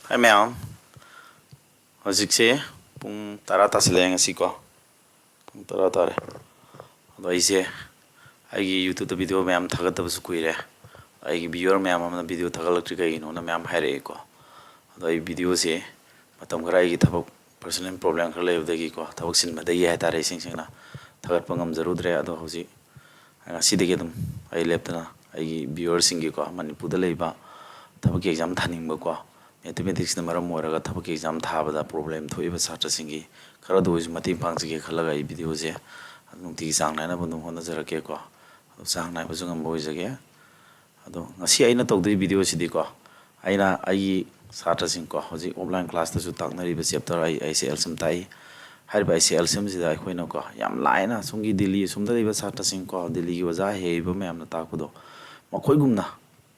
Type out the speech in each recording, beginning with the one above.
Hi ma'am. Hojikse pung tara tasile ngasi ko. Pung tara tare. Ado aise aigi YouTube video ma'am thagatabsu kuire. Aigi viewer ma'am amna video thagalatri kai no na ma'am haire ko. Ado ai video se matam khara aigi thabak personal problem khara leibdagi ko thabak sin madai hai tare sing na thagat pangam jarudre ado hoji ngasi dege dum ai leptana aigi viewer singi ko manipur da leiba thabak exam thaning ba ko mathematics na maram moraga thabak exam thabada problem thoiba satra singi khara do is mati pangsi khalaga I video je nungti sang na bunum hona jarake ko sang na bajungam boy jage ado ngasi aina togdoi video sidi ko aina ai satra sing ko hoji offline class ta su taknari ba chapter ai ICL sam tai har ba ICL sam sida khoina ko yam laina sungi delhi sumda ba satra sing ko delhi gi waja he ba me amna ta ko do makhoi gumna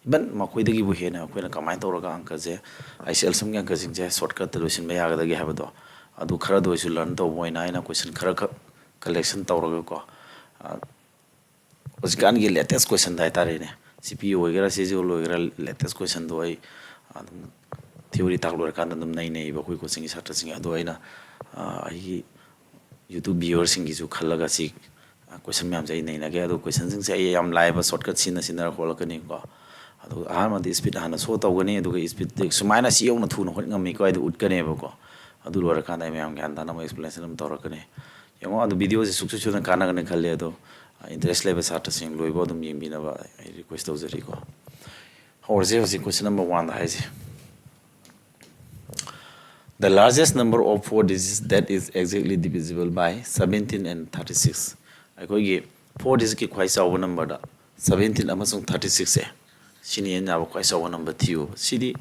ban makhoi dagi bu hena khoina kamai toraga anka je ICL sam ga gajing je shortcut solution ba yaga dagi haba do adu khara do su learn to boina ina question khara collection toraga ko उसकान की latest question था तारे ने CPU वगैरह CGO वगैरह latest question तो आई theory tak lor kan dum nai nei ba koi coaching satra sing ado aina ai YouTube viewer sing gi ju khalaga si question myam jai nei na ge ado question sing se ai yam live shortcut sin na hol ka ni ko ado ma di speed hana so taw gani ado speed sumaina si yong na thu na hot ngam ko ado ut ka ne ba ko ado lor kan dai myam gan da na explanation am tor ka ne yong ado video se suksu chu na kana ne khalle ado interest level satra sing loi bo dum yim bi na ba I request to jari ko or je question number 1 da hai je the largest number of 4 digits that is exactly divisible by 17 and 36 I gi 4 digit ki khwai chaw number da 17 amasung 36 se sini en ba khwai chaw number thiu sidi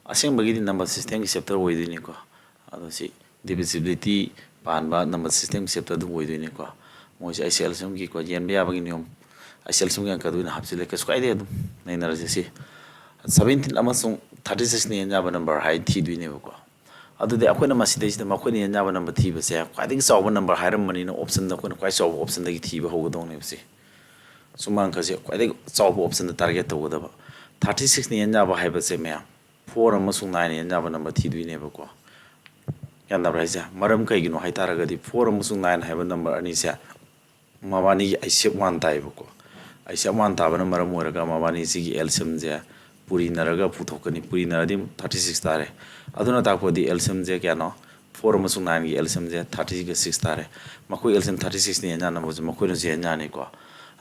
aseng bagi number system ki chapter oi dini ko ado si divisibility pan ba number system chapter du oi dini ko moi ICL sum ki ko yen ba bagi niom ICL sum ga ka du na hapsile ka skwai de nei na je si 17 amasung 36 ni en ba number hai thi du ni ko adu de akoina masida sida makoini en ba number thi ba se kwai chaw number hairam mani na option da ko kwai chaw option da gi thi ba ho dong ne se sumang ka se kwai chaw option da target to da ba 36 ni en ba hai ba se me 4 amasung 9 ni en ba number thi du ne ba ko yan da ra ja maram kai gi no hai taraga di 4 amasung 9 hai ba number ani se mabani gi ICF 1 tai ba ko ICF 1 ta ba na maram moraga mabani si gi LCM je puri naraga puthokani puri naradi 36 tare aduna takpodi LCM je kya no 4 amasung 9 gi LCM je 36 tare makoi LCM 36 ni nya na bo makoi no je nya ni ko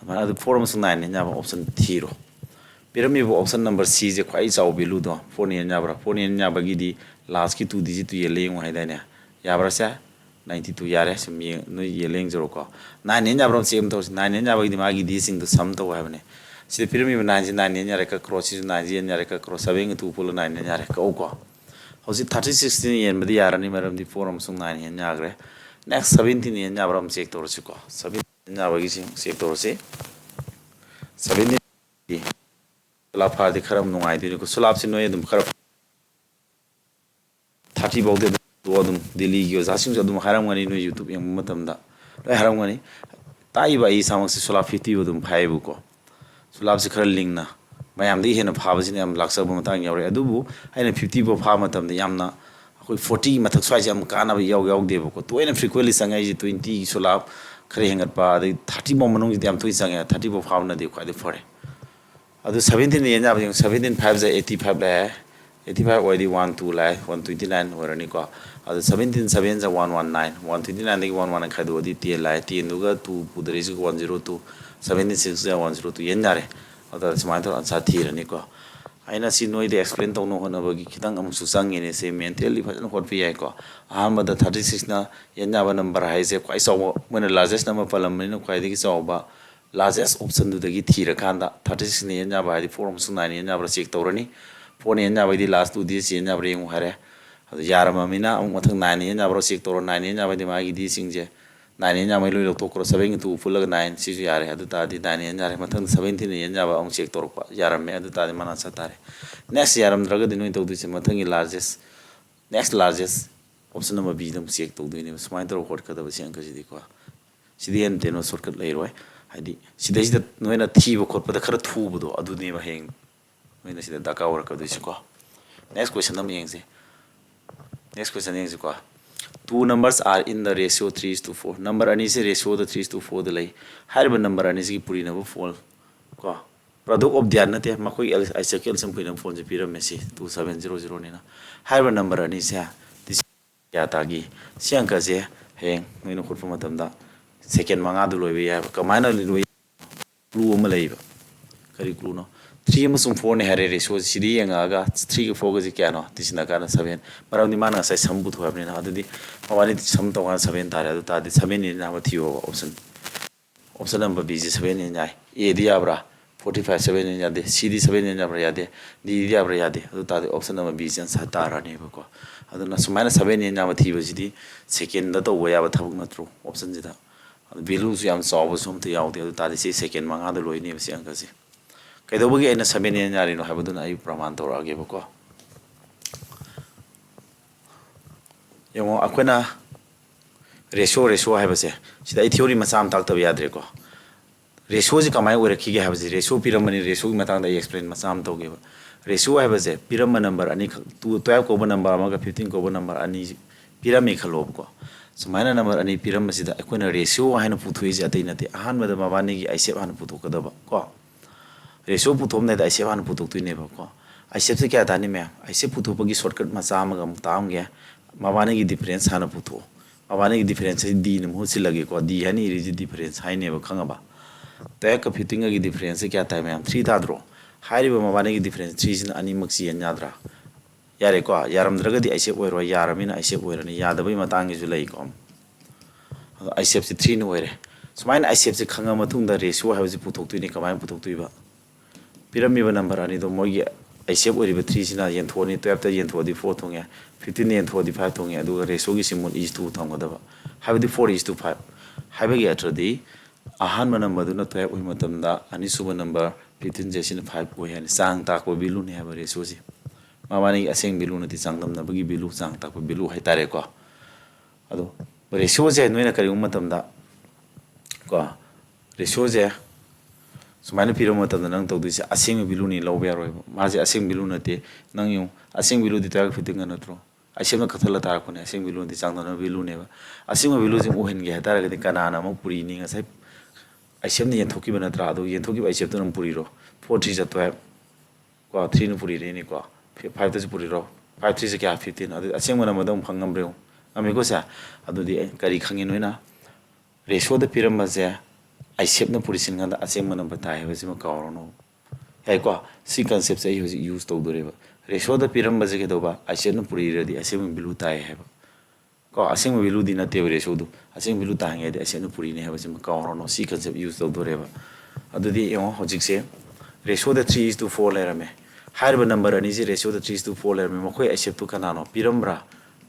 ama adu 4 amasung 9 ni nya ba option thiro pirami bo option number C je khwai chaw bilu do 4 ni nya bra 4 ni nya ba gi di last ki 2 digit tu ye leng hai da ne ya bra sa 92 yare simi no ye leng joro ko 9 ni nya bra same to 9 ni nya ba gi ma gi di sing to sum to ha ne si pirami ba 9 9 ni nya ka cross 9 ni nya ka cross 7 tu pul 9 ni nya ka o ko hosi 36 ni yen madi yarani maram di 4 amasung 9 ni nya gre next 17 ni nya bra check to ro ko 17 nya ba gi check to ro se 17 la pha di kharam nungai di ko sulap sin no edum khara 30 bawde do dum delhi gi jasing dum haram ngani no YouTube yang matam da haram ngani tai ba I samang se sulap 50 dum phai bu ko sulap se khara ling na mayam di hena phaba sin am laksa bu matang yaw re adubu aina 50 bo pha matam da yamna akoi 40 mathak swai jam kana ba yaw de bu ko to ena frequently sangai ji 20 sulap khare hengat pa 30 bo manung ji am thoi sangai 30 bo pha na de khwai de fore adu 17 ni nya ba 17 5 za 85 la 85 oi di 12 la 129 orani ko adu 17 7 za 119 129 de 11 khadu di 10 la 10 du ga 2 pudri ji 102 76 za 102 yen nare adu smai to answer thirani ko aina si noi de explain to no hona ba gi khitang am su sang ne se mentally phajan hot pi ai ko aham da 36 na yen ba number hai se kwai saw mona largest number palam ni no kwai de gi saw ba largest option du dagi thira khanda 36 ni enya ba di 4 amasung 9 enya ba check tawrani 4 ni enya ba di last 2 digit enya ba yeng hare adu yarama mina am mathang 9 ni enya ba check tawro 9 enya ba di ma gi di singje 9 enya mai loi to kro 7 tu full 9 si ju yare adu ta di 9 enya re mathang 17 ni enya ba am check tawro pa yaram me adu ta di mana sa tare next yaram draga di noi to du se mathang gi largest next largest option number B dum check to du ni smai tawro hot ka da ba siang ka ji di ko sidi en teno shortcut lai roi hadi sidai sida noina thiba khotpa da khara thubu do adu ne ba heng noina sida daka war ka du ko next question nam yeng se Next question is ko. Two numbers are in the ratio 3:4. Number ani se ratio the 3:4 the lay. Higher number ani se puri na fall. Ko. Product of dhyan nate makoi isaac some pui na phone je pira mesi 2700 ni na. Higher number ani se this ya tagi. Siang ka je heng no khut ma tam da. Second manga du loi ya kamana loi clue ma lei ba. Kari clue no. 3 amasung 4 ne hare ratio sidi yanga 3 ga 4 ga ji kya no tisina kana 7 maram ni mana sai sambu thu apne na adudi mawani sam to ga 7 tare adu ta di 7 ni na ma thiyo option number b ji 7 ni nyai a di abra 45 7 ni yade c di 7 ni abra yade d di abra yade adu ta di option number b ji sa tara ne ba ko adu na sumaina 7 ni na ma thiyo ji di second da to ya ba thabuk na tru option ji da value su yam saw sum to yaw de adu ta di second ma ga da loi ni ba si angka ji kaidobugi aina 7 ni nyari no habuduna ayu praman tora age bako yamo akwena ratio habase sida theory masam tak tab yadre ko ratio ji kamai ore khige habase ratio piramani ratio gi matang da explain masam to ge ratio habase piram number ani 12 ko number amaga 15 ko number ani pirami khalob ko sumaina number ani piram sida akwena ratio haina puthui ji atai nate ahan mada mabani gi aisep han putu kadaba ko ratio puthom ne da aisep han putu tu ne ba ko aisep se kya tani me aisep putu pagi shortcut ma cham ga mutam ge mabani gi difference hana putu mabani gi difference d ne mu silage ko d hani ri difference hai ne ba khanga ba ta ka fitting gi difference kya ta me 3 ta dro hai ri ba mabani gi difference 3 sin ani mak si nya dra yare ko yaram dra ga di aisep oiro yaramina aisep oiro ni yada bai matang gi ju lai ko aisep se 3 no oire sumain aisep se khanga matung da ratio ha ji puthok tu ni kamai puthok tu ba pyramid number ani do mogi aisep ori ba 3 sina yen thoni 12 ta yen thodi 4 thonge 15 yen thodi 5 thonge adu ratio gi simon is 2 thong da ba have the 4 is to 5 have gi atra di ahan ma number du na 12 oi matam da ani suba number 15 je sin 5 oi han sang ta ko bilu ne have ratio si ma mani aseng bilu na ti sang dam na bagi bilu sang ta ko bilu hai tare ko adu ratio je noina kari matam da ko ratio je sumaina piro mata da nang tawdu se asing bilu ni lobe roi ma je asing bilu na te nang yu asing bilu di ta fiting na tro asing na kathala ta ko ne asing bilu di chang na bilu ne ba asing bilu je uhen ge ta ra ga kana na mo puri ni nga sai asing ni yen thoki bana tra do yen thoki ba asing to nam puri ro 4 3 to ko 3 no puri re ni ko 5 to puri ro 5 3 se kya 15 adu asing ma na ma dam phangam bre ami ko sa adu di kari khangin noina ratio da piram ma je aisep na purisin ga asem man batai ba sima kawrono hai ko si concept sai use to dore ba ratio da piram ba je do ba aisep na puri re di asem bilu tai hai ba ko asem bilu di na te ratio du asem bilu ta nge di asem na puri ne ha ba sima kawrono si concept use to dore ba adu di yo hojik se ratio da 3 is to 4 le rame har ba number ani je ratio da 3 is to 4 le rame mo khoi aisep tu kana no piram bra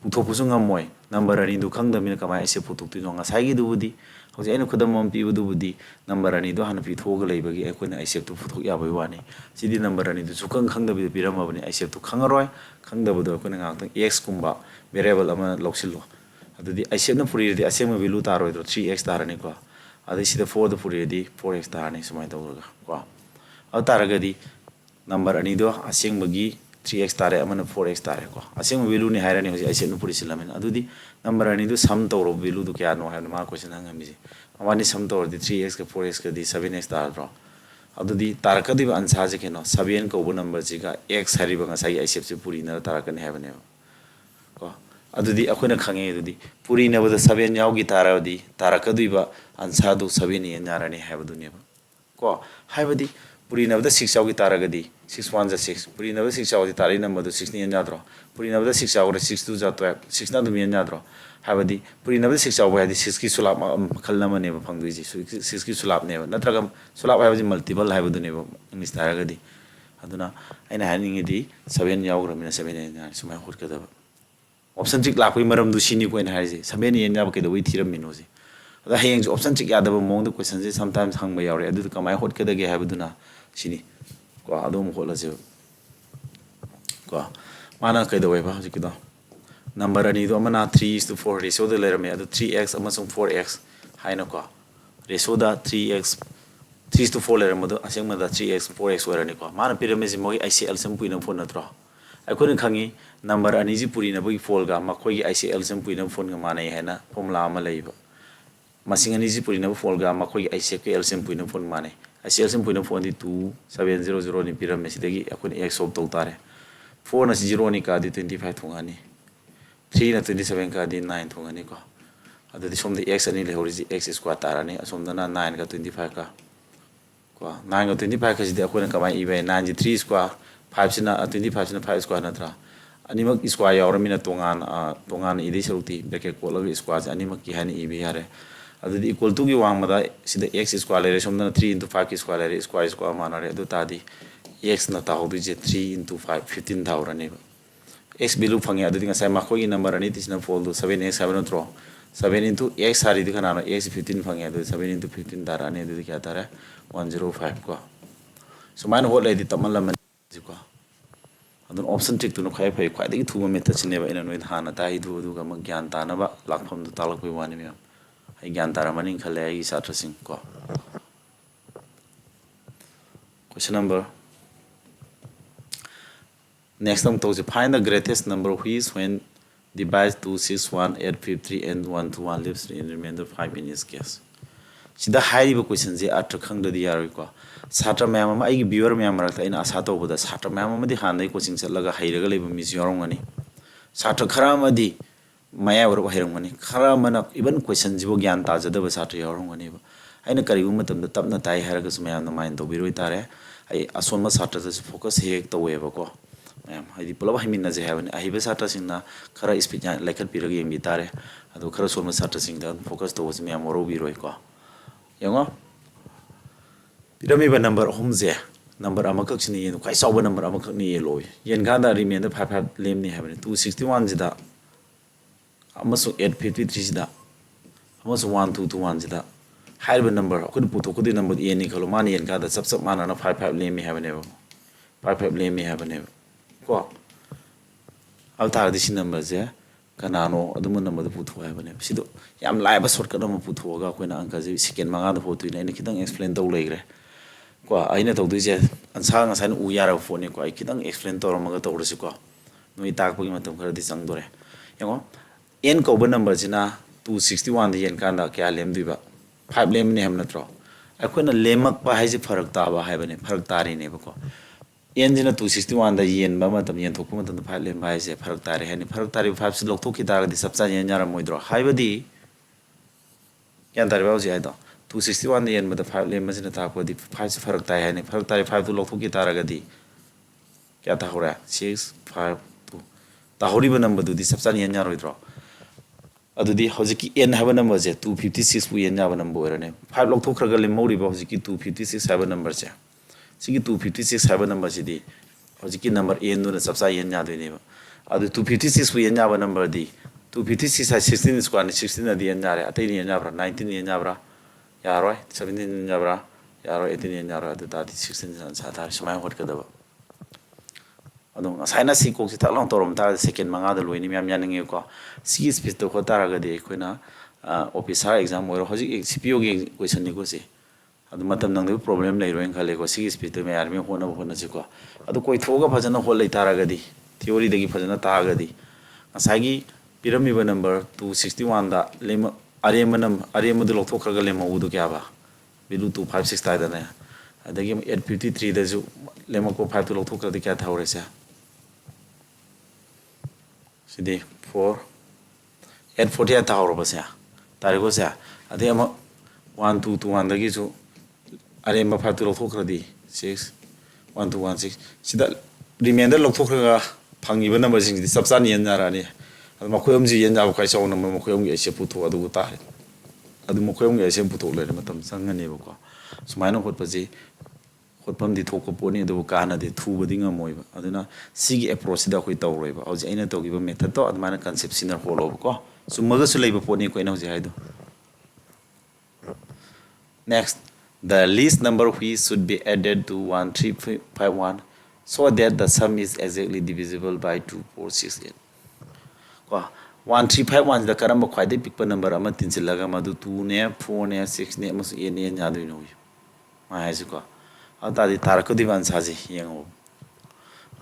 puthok pusu ngamoi number ani du khang da mi ka ma aisep puthok tu no nga sai gi du budi hoje eno khudam mom pi budu budi number ani do hana pi thog lei bagi ekona aisep tu phuthok ya bai wani sidi number ani du chukang khang da bi piram abani aisep tu khangaroi khang da budu ekona ngak tang x kumba variable ama loksillo adudi aisep na puri di asema value taroi do 3x tarani ko adi sida 4 da puri di 4x tarani sumai tawga ko awtaraga di number ani do aseng bagi 3x tare amana 4x tare ko aseng value ni hairani hoje aisep nu puri silamen adudi number ani do sum tawro value do kya no ha ma question hanga mi amani sum tawro di 3x ka 4x ka di 7x tar bro adudi taraka di answer je keno 7 ko number ji ga x hari ba sai aisep se puri na taraka ne habane ko adudi akhona khange adudi puri na bada 7 yaw gi tara di taraka du ba answer do 7 ni narani habadu ne ko haibadi puri na bada 6 yaw gi tara ga di 6 1 ja 6 puri na bada 6 yaw di tari number do 6 ni nyadro puri na bada 6 yaw ra 6 2 ja 12 6 na du mi nyadro habadi puri na bada 6 yaw ba di 6 ki sulap khalna ma ne ba phangdu ji 6 ki sulap ne ba natraga sulap habadi multiple habadu ne ba english tara ga di aduna aina haningi di 7 yaw gra mi na 7 ne na sumai khut ka da option chik lakoi maram du sini ko na haji 7 ne nya ba ke do wi thiram mi no ji ada hayeng option chik ya da ba mong du question ji sometimes hang ba yaw re adu kamai khut ka da ge habadu na sini ko adom khol la je ko mana kai da wai ba ji ki da number ani do mana 3:4 ratio da lera me adu 3x amasung 4x haina ko ratio da 3x 3:4 lera mo do aseng ma da 3x 4x wera ni ko mana pyramid ji mo ICL sam puina phone na tro ꯑꯩꯈꯣꯏꯅ ꯈꯪꯉꯤ number ꯑꯅꯤꯁꯤ ꯄꯨꯔꯤꯅꯕꯒꯤ ꯐꯣꯜꯒ ꯃꯈꯣꯏꯒꯤ ꯑꯥꯏꯁꯤꯑꯦꯜꯁꯤꯅ ꯄꯨꯔꯤꯅꯕ ꯐꯣꯜꯒ ꯃꯥꯟꯅꯩ ꯍꯥꯏꯅ formula ꯑꯃ ꯂꯩꯕ ꯃꯁꯤꯡ ꯑꯅꯤꯁꯤ ꯄꯨꯔꯤꯅꯕ ꯐꯣꯜꯒ ꯃꯈꯣꯏꯒꯤ ꯑꯥꯏꯁꯤꯑꯦꯜꯒ ꯑꯦꯜꯁꯤꯑꯦꯝ ꯄꯨꯔꯤꯅꯕ ꯐꯣꯜ ꯃꯥꯟꯅꯩ ꯑꯥꯏꯁꯤꯑꯦꯜꯁꯤꯅ ꯄꯨꯔꯤꯅꯕ ꯐꯣꯜꯗꯤ 2700 ni ꯄꯤꯔꯝꯃꯦ ꯁꯤꯗꯒꯤ ꯑꯩꯈꯣꯏꯅ x ꯁꯣꯜꯕ ꯇꯧ ꯇꯥꯔꯦ 4 ꯅ 0 ni ꯀꯥꯗꯤ 25 ꯊꯣꯡꯉꯅꯤ 3 ꯅ 27 ꯀꯥꯗꯤ 9 ꯊꯣꯡꯉꯅꯤ ꯀꯣ ꯑꯗꯨꯗꯤ ꯁꯣꯝꯗ x ꯑꯅꯤ ꯂꯩꯍꯧꯔꯤꯁꯤ x 스퀘어 ꯇꯥꯔꯅꯤ ꯑꯁꯣꯝꯗꯅ 9 ꯒ 25 ꯀ ꯀꯣ 9 ꯒ 25 ꯀꯁꯤꯗꯤ ꯑꯩꯈꯣꯏꯅ ꯀꯃꯥꯏ ꯏꯕ ꯌꯥꯏ 9 ꯁꯤ 3 스퀘어 5 sina 25 sina 5 스퀘어 ꯅꯠꯇ꯭ꯔꯥ ꯑꯅꯤꯃꯛ 스퀘어 ꯌꯥꯎꯔꯃꯤꯅ ꯇꯣꯉꯥꯟ ꯏꯗꯩ ꯁꯔꯨꯛꯇꯤ ꯕ꯭ꯔꯦꯀꯦꯠ ꯀꯣꯠꯂꯒ 스퀘어ꯁꯦ ꯑꯅꯤꯃꯛꯀꯤ ꯍꯥꯏꯅ ꯏꯕ ꯌꯥꯔꯦ ꯑꯗꯨꯗꯤ 이퀄 ꯇꯨꯒꯤ ꯋꯥꯡꯃꯗ ꯁꯤꯗ x 스퀘어 ꯂꯩꯔꯦ ꯁꯣꯝꯗꯅ 3 into 5 ꯒꯤ 스퀘어 ꯂꯩꯔꯦ 스퀘어 ꯃꯥꯟꯅꯔꯦ ꯑꯗꯨ ꯇꯥꯔꯗꯤ x 나 ताहोदुजे 3 into 5 15 थावरनेबा x बिलु fungi अदुदि ngасai makhoi number ani tisna fold 7x 7 notro 7 into x hari di kana x 15 fungi अदु 7 into 15 darane अदु क्या तारा 105 को सुमान हो ले दि तमल मन को अदु ऑप्शन टिक तुनो खाइ फै खाइ दि थुबा मेथड सिनेबा इन नोइ हाना ताइ दु दु ग म ज्ञान तानबा लाखफम दु तालक बै वानि म्याम हाइ ज्ञान तारा मनिंग खले ai छात्र सिंह को question number Next time to find the greatest number which when divided 2, 6, 1, 8, 53 and 1 to 1 leaves in remainder 5 in this case. Sida high question je atra khang da diyar ko. Satra mayam ma ai viewer mayam rakta ina asa to boda satra mayam ma di hanai coaching chatlaga hairaga leba mis yorongani. Satra khara ma di maya wor hairongani. Khara mana even question jibo gyan ta jada ba satra yorongani ba. Aina karibu matam da tapna tai hairaga mayam na mind to biroi tare. Ai asoma satra da focus hek to weba ko. Ma'am हाइदी पुलब हाइमिन जे हैबन आहिबे साटा सिंगना खरा speed lichen पिरग young तारे अदो खरा सोम साटा सिंगदा फोकस तो वस मैम ओरो बिरोय को यंगो पिरमिबा नंबर होम जे नंबर अमकक सिनि येन खाइ साव नंबर अमकक नि ये लोय येन गादा रिमेंडर 55 लेम नि हैबन 261 जिदा अमसु 853 जिदा अमसु 1221 जिदा हाइबा नंबर अकुन पुतो कुदि नंबर ये नि खलो मान येन गादा सब सब माना 55 लेम नि हैबन 55 लेम नि हैबन को अब तारदी सी नंबर जे कनानो अदुम नंबर पुथो हैबने सिदो याम लाइबा शॉर्टकट अम पुथोगा कोइना अंक जे सेकेंड मंगा द फोटो इन खितंग एक्सप्लेन तौ लेग्रे को आइना तौदु जे अनसा ngसाइन उ यारा फोन को आई खितंग एक्सप्लेन तौरमगा तौरसि को नोइ ताकपगि मतम खरदि चंगदोरे यंगो n को नंबर जिना 261 द येन कांदा क्या लेम दिबा 5 लेम ने हम नत्रो अखोना लेमक पा हाइजे फरक ताबा हैबने फरक तारि ने बको n जिना 261 द येन बा मतम येन थोक मतम 5 लेम हाइजे फरक तारि हैनि फरक तारि 5 से लोक थोकि तारगदि सबसा येन यारा मोइद्रो हाइबदि यान तारि बाउजि हाइदो 261 द येन बद 5 लेम जिना ताकपदि 5 से फरक ताइ हैनि फरक तारि 5 तो लोक थोकि तारगदि क्या ताहोरा 6 5 2 ताहोरिबा नंबर दुदि सबसा येन यारोइद्रो अदुदी हजिकी n हाबा नंबर जे 256 पु येन याबा नंबर ओरने 5 लोक थोखरगा लेमौरिबा हजिकी 256 हाबा नंबर जे सिगी 256 हाबा नंबर सिदी हजिकी नंबर n नुना सबसा येन यादोइनेबा अदु 256 पु येन याबा नंबर दी 256 हाइ 16 स्क्वायर 16 अदि येन यारे अतै येन याब्रा 19 येन याब्रा यारोय 17 येन याब्रा यारोय 18 येन यारोय अदु तादि 16 सन साथार समाय होटकदबा अदुम साइना सी कोक सिता लं तोरम ता सेकेंड मंगा द लोइनि म्याम यानिंगे को सी स्पीड तो खोता रगदि कोइना ऑफिसर एग्जाम ओरो हजि सीपीओ गे क्वेश्चन निको से अदु मतम नंग प्रॉब्लम ले रोइन खाले को सी स्पीड तो यार मे होना होना से को अदु कोइ थोगा फजना हो ले तारगदि थ्योरी दगी फजना तागदि असागी पिरामिड नंबर 261 दा लेम अरेम दु लोथोखरगा लेमउदु क्या बा बिलु 256 तादने अदगी 853 दजु लेमको 5 तो लोथोखरदि क्या थावरेसे सिदी 4 840 थावरबसे तारिगोसे अदे अम 1 2 2 1 दगी जो अरे म 5 तो लोथोखरदि 6 1 2 1 6 सिदा रिमाइंडर लोथोखरगा फंगिबा नंबर सिंगदि सबसानि येन जारानि अद मखोयम जी येन जाबो खाइसाव नंबर मखोयम गे एसे पुथो अदु तारे अदु मखोयम गे एसे पुथो लेरे मतम संगनेबको सुमाइनो होतपजी होतपम दि थोको पोनि अदु काना दि थुबदि ngमोइबा अदुना सिगी अप्रोच सिदा खोइ तौरोइबा हौजि आइना तौगिबा मेथड तो अदमाना कांसेप्ट सिनर होलोबको सुमगा सु लेबा पोनि Koyna हौजि हाइदो next the least number which should be added to 1351 so that the sum is exactly divisible by 2468 ko 1351 da karamba khwaidai pikpa number ama tinchilaga madu 2 ne 4 ne 6 ne amusu 8 ne yadoino ma haisi ko ata di tarakudi ban saji yengo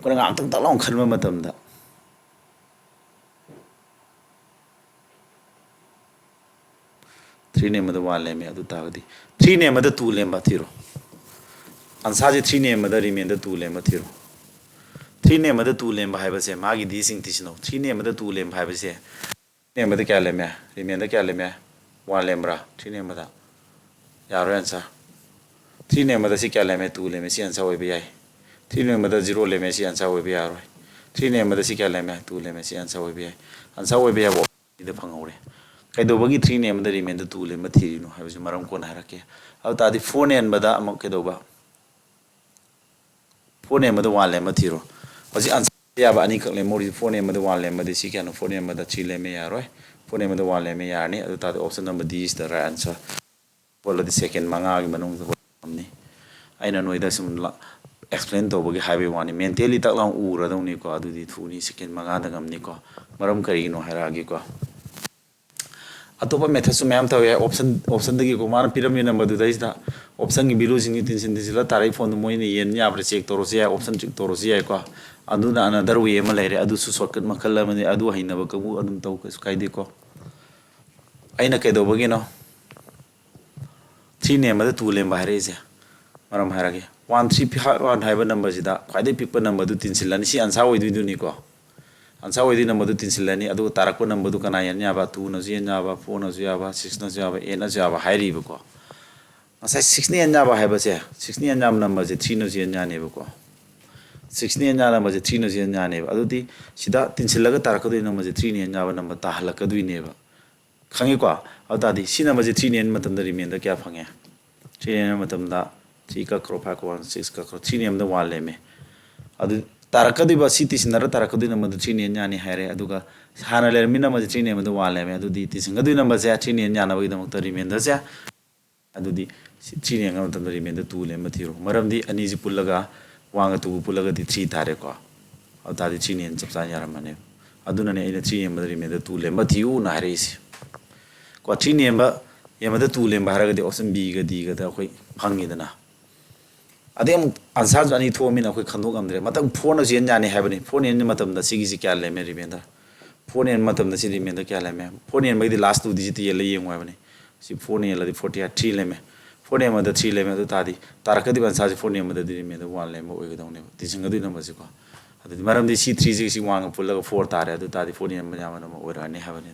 ꯑꯩꯈꯣꯏꯅ ꯉꯥꯛꯇꯪ ꯇꯛ ꯂꯥꯎꯅ ꯈꯟꯕ ꯃꯇꯝꯗ three ꯅꯦꯝꯕꯗ one ꯂꯦꯝꯃꯦ ꯑꯗꯨ ꯇꯥꯔꯒꯗꯤ three ꯅꯦꯝꯕꯗ two ꯂꯦꯝꯕ ꯊꯤꯔꯣ ꯑꯟꯁꯥꯔꯁꯦ three ꯅꯦꯝꯕꯗ ꯔꯤꯃꯦꯟꯗ two ꯂꯦꯝꯕ ꯊꯤꯔꯣ ꯊ꯭ꯔꯤ ꯅꯦꯝꯕꯗ ꯇꯨ ꯂꯦꯝꯕ ꯍꯥꯏꯕꯁꯦ ꯃꯥꯒꯤ ꯗꯤꯁꯤꯡ ꯊꯤꯁꯤꯅꯧ ꯊ꯭ꯔꯤ ꯅꯦꯝꯕꯗ ꯇꯨ ꯂꯦꯝꯕ ꯍꯥꯏꯕꯁꯦ ꯅꯦꯝꯕꯗ ꯀꯌꯥ ꯂꯦꯝꯃꯦ ꯔꯤꯃꯦꯟꯗ ꯀꯌꯥ ꯂꯦꯝꯃꯦ ꯋꯥꯟ ꯂꯦꯝꯕ꯭ꯔꯥ ꯊ꯭ꯔꯤ ꯅꯦꯝꯕꯗ ꯌꯥꯔꯣꯏ ꯑꯟꯁꯥꯔ थ्री नेमदा सी क्या लेमे टू लेमे सी आंसर होइबे याय थ्री नेमदा जीरो लेमे सी आंसर होइबे यारोय थ्री नेमदा सी क्या लेमे टू लेमे सी आंसर होइबे याय आंसर होइबे याबो इदे फंगौरे कैदोबगी थ्री नेमदा रिमेंदा टू लेमे थीरिनो हाबजे मरम कोन हारके अब तादि फोर नेमदा अमक कैदोबा फोर नेमदा वन लेमे थीरो हजि आंसर याबा अनि कक लेमो फोर नेमदा वन लेमे सी क्या फोर नेमदा थ्री लेमे यारोय फोर नेमदा वन लेमे यारनी अदु तादि option number D is the right answer बोलदि सेकंड मंगा गी मनों हमनी अना नोद सूम एक्सप्लेन तौबी है वानी मेंटली तक ला उरदौनीको अदुदी थूनी सेकेंड मंगाद गमनीको मरम करीनो हैरागीको अतोप मेथड्स मैम तवे ऑप्शन को माना पीरमी नंबर ऑप्शन की बिलू सिंह तीन तीन तारे फोन मोइन येन याब्रे चेक तौरस याय ऑप्शन चेक तौरस यायको अदुना अनदर वे अमा लेरे अदुसु शॉर्टकट मखल अमने अदु हैनब कबु अदुम तौ कस कायदेको अइना कैदोबगिनो थ्री नेम टू लेम है मरम है वन थ्री वन है नंबर से खाई पीप नंबर तीनसिल्लानी सी आंसर होइदुनिको आंसर होइदु नंबर तीनसिल्लानी अदु तारक नंबर कना येन याबा टू नजु येन याबा फोर नजु याबा सिक्स नजु याबा एट नजु याबा हाइरिबको नसाई सिक्स ने येन याबा हाइबसे सिक्स ने येन याबा नंबर से थ्री नजु येन यानेबको सिक्स ने येन याबा नंबर से थ्री नजु येन यानेबा अदुदी सिदा तीनसिल्लगा तारकदु नंबर से थ्री ने येन याबा नंबर ताहलकदुइनेबा खंगेको अदादी सी नंबर से थ्री ने मतम रिमेंड क्या फंगे थ्री ने मतम थ्री कक्रो फाइव वन सिक्स कक्रो थ्री ने वन लेमे अदु तारकदुबा सी तीसिनर तारकदु नंबर थ्री ने यानी हैरे अदुगा हाना लेरमि नंबर थ्री ने वन लेमे अदुदी तीसिंगदु नंबर से थ्री ने यानबगी दमक रिमेंड से अदुदी थ्री ने मतम रिमेंड टू लेम थीरो मरमदी अनी जी पुल्लगा वांग टू पुल्लगा थ्री तारेको अदादी थ्री ने चपचा यारमने अदुनने अइना थ्री ने रिमेंड टू लेम थीउ ना हैरेसी को थ्री नेम येमद टू लेम है ऑप्शन बी डी अखोई फंगीदना अदे आंसर अनी थोमीन अखोई खंदोकमद्रे मतम फोर नजु येन याने हाबनी फोर नेन मतमदा सिगिसि क्या लेमे रिमेंडर फोर नेन मतमदा सि रिमेंडर क्या लेमे फोर नेन मगदी लास्ट टू डिजिट येले येंगो हाबनी सि फोर नेन लदि 48 थ्री लेमे फोर नेन मद थ्री लेमे अदु तादी तारकदि आंसर फोर नेन मद रिमेंडर वन लेमे ओइगदौने तिसिंगदु नंबर से को अदि मरमदि सी थ्री सि वांग पुल्लगा फोर तारे अदु तादी फोर नेन मजा मन ओइराने हाबनी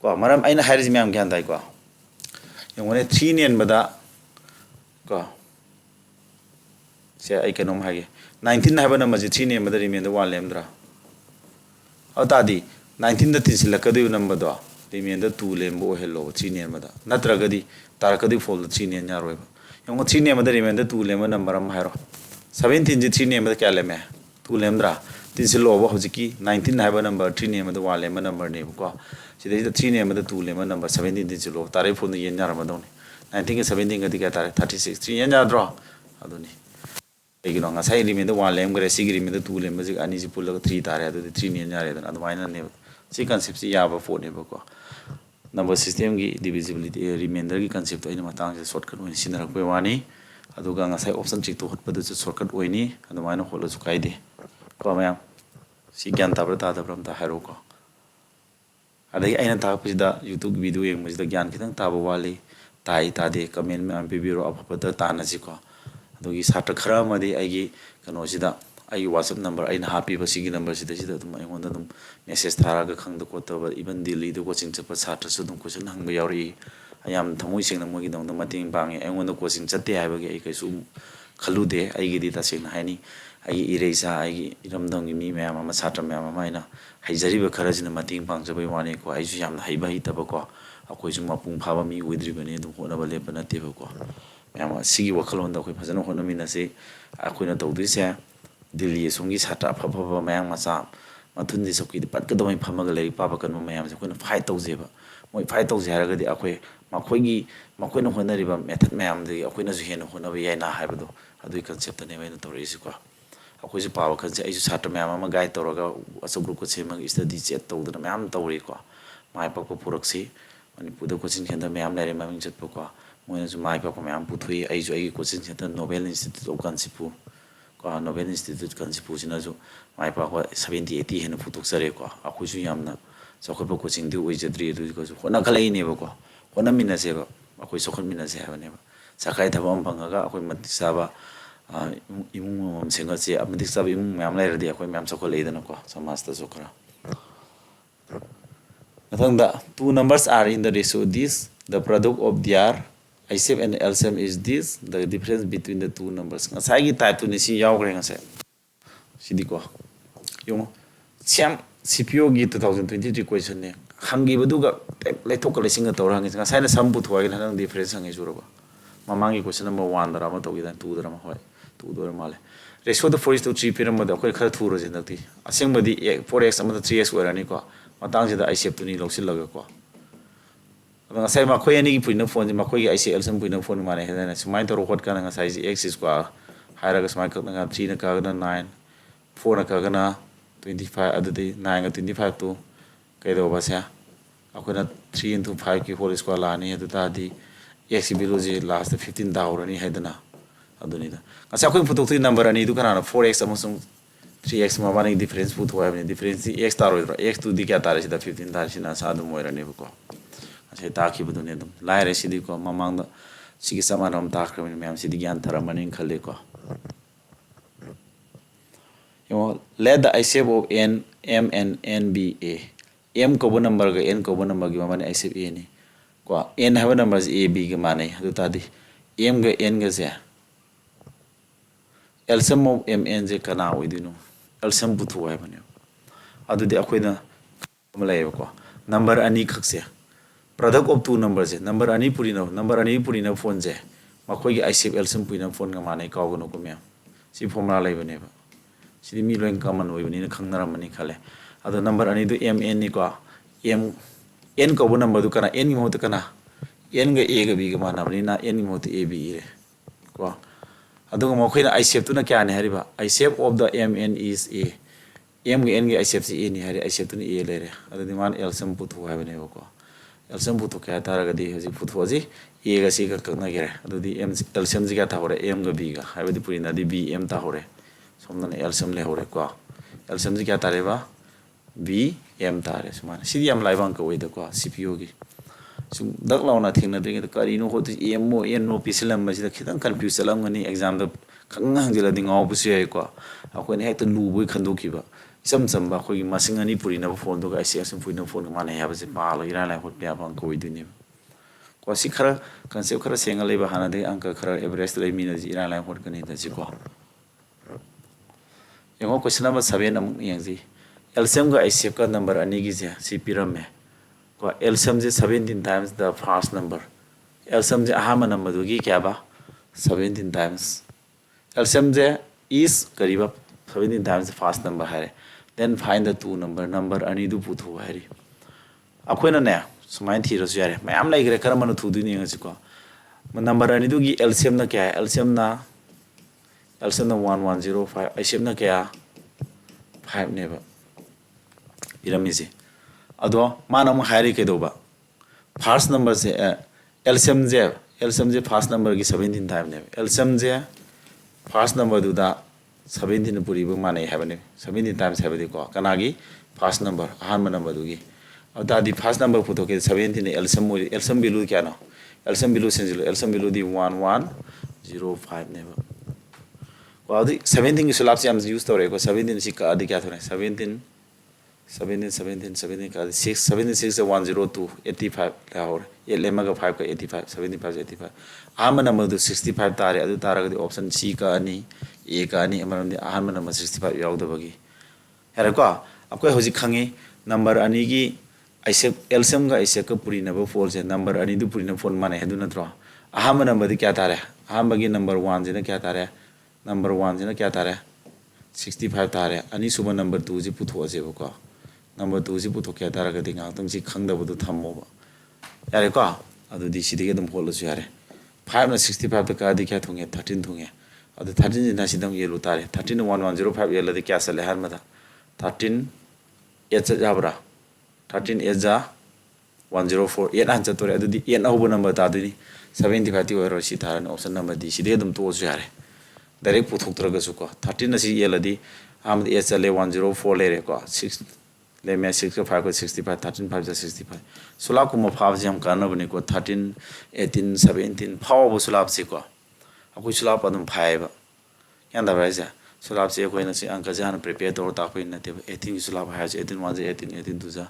को मरम अइना हाइरिज मैम ग्यान दाइको यंगोने थ्री नेनबदा को से आई कनोम हागे 19 हाइबा नंबर से थ्री नेनबदा रिमेंड वन लेमद्रा अतादी 19 द तिनसिलकदु नंबर दो रिमेंड टू लेमबो हेलो थ्री नेनबदा नत्रगदी तारकदि फोल्ड थ्री नेन यारोइबा यंगो थ्री नेनबदा रिमेंड टू लेम नंबर अम हाइरो 17 जी थ्री नेनबदा क्या लेमे टू लेमद्रा तीनसिलोबो हजिकी 19 हाइबा नंबर थ्री नेनबदा वन लेम नंबर नेबको सिदा थ्री नेम टू लेम नंबर 17 तीनसिलो तारे फोन येन यारमदौने 19 के 17 गदी क्या तारे 36 थ्री येन याद्रो अदुनी एगिनो ngasai रिमेंड वन लेम गरे सिगी रिमेंड टू लेम बजिक अनि जि पुल्लग थ्री तारे अदुदी थ्री नेन यारेदन अदुमाइना ने सी कांसेप्ट सि याबा फोन नेबको नंबर सिस्टम की डिविजिबिलिटी रिमेंडर की कांसेप्ट ओइना मतांग से शॉर्टकट ओइन सिनरकबे वानी अदुगा ngasai ऑप्शन चिक तो हटपद से शॉर्टकट ओइनी अदुमाइना होलसु काइदे को मैम सी ज्ञान ताब्र तादब्रम ता हारोको अदगी अइना ताकपसिदा यूट्यूब वीडियो येंगमसिदा ज्ञान खितंग ताबो वाली ताई तादे कमेंट में पिबिरो अफपद तानासिको अदगी सात्र खरामदि अइगी कनोसिदा अइ व्हाट्सएप नंबर अइना हापीबा सिगी नंबर सिदा तुम अइगोंदा तुम मेसेज थारागा खंगद कोतबा इवन दिल्ली दो कोचिंग चप सात्र सु तुम क्वेश्चन हंग यावरी अयाम थमोइ सिंगना मोगी दंग मतेंग पांगे अइगोंदा कोचिंग चते हाइबगे अइ कैसु खलुदे अइगिदि तसेंग हाइनी अइ इरेसा अइ इरमदंगी मी मैम अमा सात्र मैम अमा अइना हाइजरिबा खरजिना मतेंग पांगजबई वाने को आइसु याम हाइबा हितबको अखोइसु मपुंग फाबा मी ओइद्रिबने दु होनबा लेप नतेबको मैम सिगी वखलोंदा अखोइ फजन होनमिनसे अखोइना तौदिसे दिल्ली सोंगी सात्र अफफा मैम मचा मथुंदि सौकी पटकदमै फमगा लेरि पाबा कन मैम से अखोइना फाइट तौजेबा मोइ फाइट तौजे हारगदि अखोइ मखोइगी मखोइना होनरिबा मेथड मैम दि अखोइना जु हेन होनबा याइना हाइबदो अदुइ कन्सेप्ट ने मैना तौरिसिको अखोइसु पाबा खनसे आइसु सात्र मैम अमा गाइड तौरगा असो ग्रुप को सेमग स्टडी चेट तौदना मैम तौरिको माइ पाको पुरक्सी मणिपुरदा कोचिंग सेंटर मैम लेरे ममिंग चटपको मोइनासु माइ पाको मैम पुथुई आइसु आइगी coaching centre Nobel Institute of Kanchipur ꯀꯣ ꯅꯣꯕꯦꯜ ꯏꯟꯁꯇꯤꯇ꯭ꯌꯨꯠ ꯀꯥꯟꯆꯤꯄꯨꯔꯁꯤꯅꯁꯨ ꯃꯥꯏ ꯄꯥꯛꯄ 70-80 ꯍꯦꯟꯅ ꯄꯨꯊꯣꯛꯆꯔꯦꯀꯣ ꯑꯩꯈꯣꯏꯁꯨ ꯌꯥꯝꯅ ꯆꯥꯎꯈꯠꯄ ꯀꯣꯆꯤꯡꯗꯤ ꯑꯣꯏꯖꯗ꯭ꯔꯤ ꯑꯗꯨꯒꯁꯨ ꯍꯣꯠꯅꯈꯠꯂꯛꯏꯅꯦꯕꯀꯣ ꯍꯣꯠꯅꯃꯤꯟꯅꯁꯦꯕ ꯑꯩꯈꯣꯏ ꯆꯥꯎꯈꯠꯃꯤꯟꯅꯁꯦ ꯍꯥꯏꯕꯅꯦꯕ ꯁꯔꯀꯥꯔꯒꯤ ꯊꯕꯛ ꯑꯃ ꯐꯪꯉꯒ ꯑꯩꯈꯣꯏ ꯃꯇꯤꯛ ꯆꯥꯕ ꯏꯃꯨꯡ ꯑꯃꯃꯝ ꯁꯦꯝꯒꯠꯁꯦ ꯃꯇꯤꯛ ꯆꯥꯕ ꯏꯃꯨꯡ ꯃꯌꯥꯝ ꯂꯩꯔꯗꯤ ꯑꯩꯈꯣꯏ ꯃꯌꯥꯝ ꯆꯥꯎꯈꯠꯂꯛꯏꯗꯅꯀꯣ ꯁꯃꯥꯖꯇꯁꯨ ꯈꯔ ꯃꯊꯪꯗ two numbers are in the ratio this the product of their ICF and LCM is this the difference between the two numbers ngасai type tu ni si yaugre ngase sidiko yung siam CPO gi 2023 question ne hangi baduga leithok lesinga tor hangi ngasai na sam bu thoi na difference hangi juraba mamangi question number 1 dara ma togi dan 2 dara ma hoi 2 dara ma le ratio the 4:3 piram ma da khoi khara thuro je nakti aseng badi 4x ama 3x orani ko matangsida ICF tu ni lawsilaga ko ngasai ma khoi ani gi puina phone ji ma khoi gi ICL sam puina phone ma ne hedana sumai to hot kana ngasai ji x is ko hairaga sumai ka na 3 na ka na 9 4 na ka na 25 adudi 9 ga 25 tu kai do ba sa akona 3 into 5 ki whole square la ni adu ta di x below ji last 15 da horani hedana aduni da ngasai khoi phutok tu number ani du kana 4x amasung 3x ma bani difference put hoya ni difference x tar hoidra x tu di kya tar sida 15 tar sina sa du moira ne ko ase ta ki bu ne dum lai re sidi ko mamang da sigi samaram ta kram myam sidi gyan tharamani khale ko let the ICF of n m and n be a m ko number ga n ko number gi mane ICF a ni ko n have numbers a b ga mane adu ta di m ga n ga se LCM of m n je kana oidino LCM butu hai bane adu de akoina malai ko number ani khakse product of two numbers je number ani purina phone je makoi gi ICF LCM purina phone ga mane ka gono ko me si formula lai bane ba si mi loin common oi bane khangnara mani khale adu number ani du m n ni ko m n ko number du kana n mo to kana n ga a ga b ga mana bani na n mo to a b re ko adu mo khoina ICF tu na kya ne hariba ICF of the mn is a m ga n ga ICF si a ni hari ICF tu ni a le re adu di man LCM putu ha bane ko LCM putu kya tara ga di hoji putu hoji a ga si ga na gere adu di m LCM ji ga ta hore m ga b ga ha di purina di b m ta hore somna ne LCM le hore ko LCM ji kya tare ba b m ta re sumana si yam lai bang ko we da ko CPU gi sum dak launa thingna de kari no hot em mo en no piselam ma ji da khitang confuse salam ngani exam da khang hang jila ding ngaw bu se ko akoi ne hekta lu boi khandu ki ba isam sam ba khoi masing ani puri na phone do ga ICS puri na phone ma ne ya ba se pa lo ira la hot ya bang ko du ni ko si khara concept khara senga le ba hana de angka khara average le mi na ji ira la hot ka ni da ji ko yango question number 7 am yang ji LCM ga ICF ka number ani gi je si piram me LCM is 17 times the first number. LCM is ahama number dugi kya ba 17 times. LCM is kariba 17 times the first number hai. Then find the two number ani du puthu hai. Akoina ne sumai thi rasu yare. Mayam lai gre karamanu thu du ni ngasi ko. Number ani dugi LCM na kya hai? LCM na 1105. ICM na kya 5 ne ba. Piramisi. Ado mana mo hari ke do ba first number se LCM je first number gi 17 time ne LCM je first number du da 17 puri bu mane have ne 17 times have de ko kana gi first number ahan number du gi ada di first number photo ke 17 ne LCM bilu kya no LCM bilu senjilo LCM bilu di 1105 ne ba ko adi 17 gi sulap se am use to re ko 17 si ka adi kya thone 17 ka 6 76 102 85 lahore ye lema ga 5 ka 85 75 85 ahama number du 65 tare adu tara ga option C ka ani A ka ani amaram di ahama number 65 yaw da bagi hera ko akoi hoji khangi number ani gi ICF LCM ga ICF ka puri na ba for je number ani du puri na phone mane hedu na tro ahama number di kya tare ahama gi number 1 je na kya tare number 1 je na kya tare 65 tare ani suba number 2 ji putho je ko number 2 ji puto kya tara ga dinga tang ji khangda bu thammo ba yare ko adu di sidi ge dum hol su yare 5 na 65 ta ka di kya thunge 13 thunge adu 13 ji na sidam ye lu tare 13 1105 ye la di kya sale har ma da 13 h jabra 13 h ja 104 ye na cha tore adu di ye na hobo number ta du ni 75 ti ro si tara option number di sidi ge dum to su yare direct puthoktragasu ko 13 asi yeladi amad h chale 104 lere ko 6 le me 6 5 ko 65 13 5 ja 65 sulab kuma phab jam kana bani ko 13 18 17 phaw bu sulab si ko akoi sulab adum phai ba yan da raisa sulab se ko na si angka jan prepare tor ta ko na te 18 sulab ha 18 1 18 18 2 ja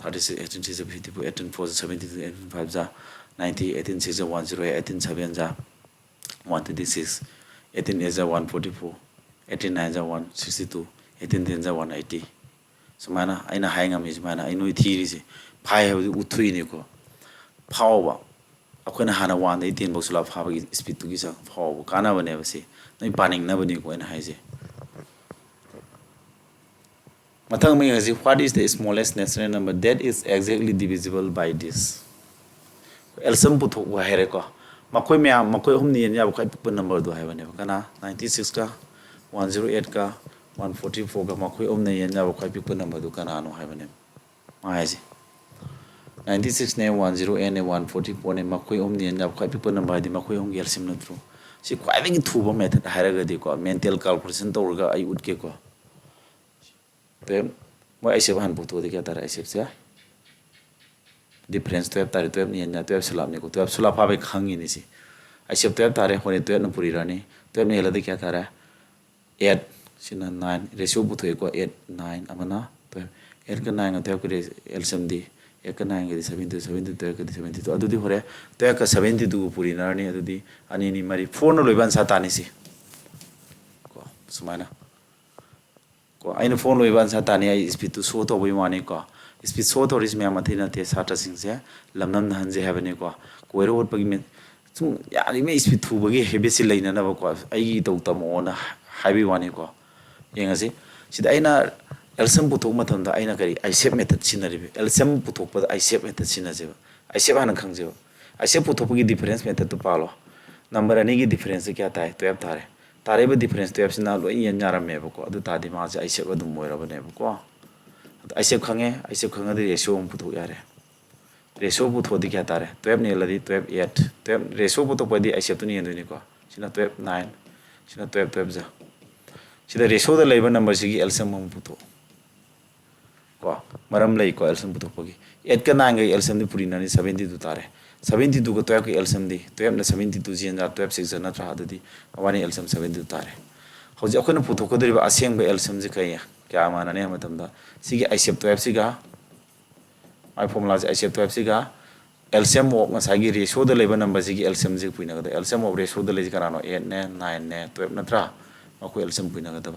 36 18 6 54 18 4 17 18 5 ja 90 18 6 10 18 7 ja 126 18 is a 144 18 9 is a 162 18 10 is a 180 sumana aina hainga mi sumana ainu thiri se phai ha uthui ni ko phawa akhona hana 118 boxula phawa gi speed tu gi sa phawa kana bane ba se nai paning na bani ko ina haise mathang me haji what is the smallest natural number that is exactly divisible by this LCM puthok wa here ko makoi mya makoi humni ya ba kai number do hai bane kana 96 ka 108 ka 144 ka makoi omne ya ba kai number do kana no hai bane ma hai ji 96 ne 108 ne 144 ne makoi omni ya ba kai number di makoi om LCM na tru si kwai ding thuba method hairaga di ko mental calculation tawrga ai utke ko te mo ai se ban puto de kya tara ai se difference 12 tare 12 ni nya 12 sulap ni ko 12 sulap ha be khangi ni si ai se 12 tare hone 12 na puri rani 12 ni hela de kya tara 8 sina 9 ratio puto ko 8 9 amana 12 8 ka 9 ga 12 ko LCM di 8 ka 9 ga 72 72 12 ka 72 adu di hore 12 ka 72 puri rani adu di ani ni mari 4 no loiban sa tani si ko sumaina ko aina phone loiban sa tani ai speed to show to boi mane ko speed show to ris me amathina te sata sing se lamnam na hanje habane ko koiro hot pagi me sum yari me speed thu bagi hebe si leina na ba ko ai gi to tam ona habi wane ko yenga si sida aina LCM puthok matham da aina kari I shape method sinari LCM puthok pa I shape method sinaje I shape hanan khangje I shape puthok gi difference method to palo number ani gi difference kya ta hai 12 thare tare ba difference 12 sina lo yen nyaram me ba ko adu ta di ma I shape adum moira ba ne ba ko I shape khange di ratio om puthok yare ratio puthok di kya tare 12 ne ladi 12 8 12 ratio puthok pa di I shape tu ni enduni ko sina 12 9 sina 12 12 ja sida ratio da leiba number sigi LCM om puthok ko maram lei ko LCM puthok pagi 8 ka 9 ga LCM di puri nani 72 tare 72 ko 12 ka LCM di 12 na 72 jen da 12 6 na tra da di awani LCM 72 tare hoji akona puthok ko deriba aseng ba LCM ji kai kya mana ne matam da sigi I shape 12 siga my formula is I shape 12 siga LCM of masagi ratio da leiba number sigi LCM ji puina ga LCM of ratio da lei kana no 8 ne 9 ne 12 na tra mako LCM puina ga da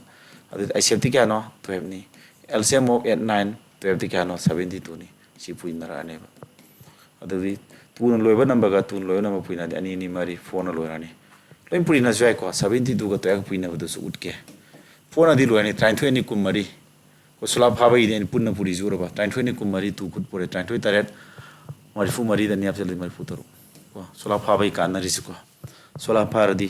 adu I shape ti kya no 12 ni LCM of 8 9 12 ti kya no 72 ni si puina ra ne ba adu di tun loiba number ga tun loiba number puina di ani ni mari phone loira ni loin puina jai ko 72 ga to yak puina ba du su utke phone adi loini 23 ni kumari ko sula phaba ide ni punna puri jura ba 23 ni kumari tu kut pore 23 taret mari fu mari da ni apsel mari fu taru ko sula phaba ka na ris ko sula phar di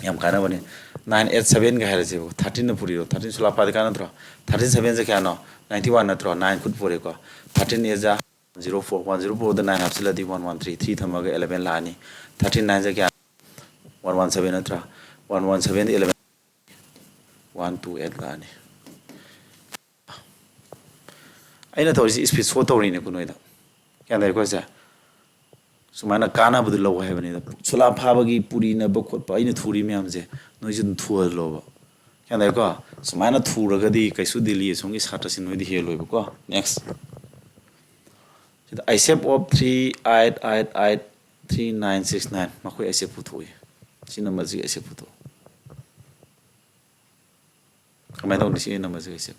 yam kana bane 987 ga hare je 13 na puri ro 13 sula phad kana tro 13 7 je kya no 91 na tro 9 kut pore ko 13 is a 04 104 the 9 apsel di 113 3 thamaga 11 lani 39 je kya 117 na tro 117 11 128 lani aina to speed so to ri ne ku noida kya dai ko sa sumana kana bu lo ha bani da sula phaba gi puri na ba khot pa aina thuri me amje noi jin thu lo ba kya dai ko sumana thura ga di kaisu dili song gi sata sin noi di he lo ba ko next I shape of 3 8 8 8 3 9 6 9 ma ko I shape putoi si number ji I shape puto kamai dong di si number ji I shape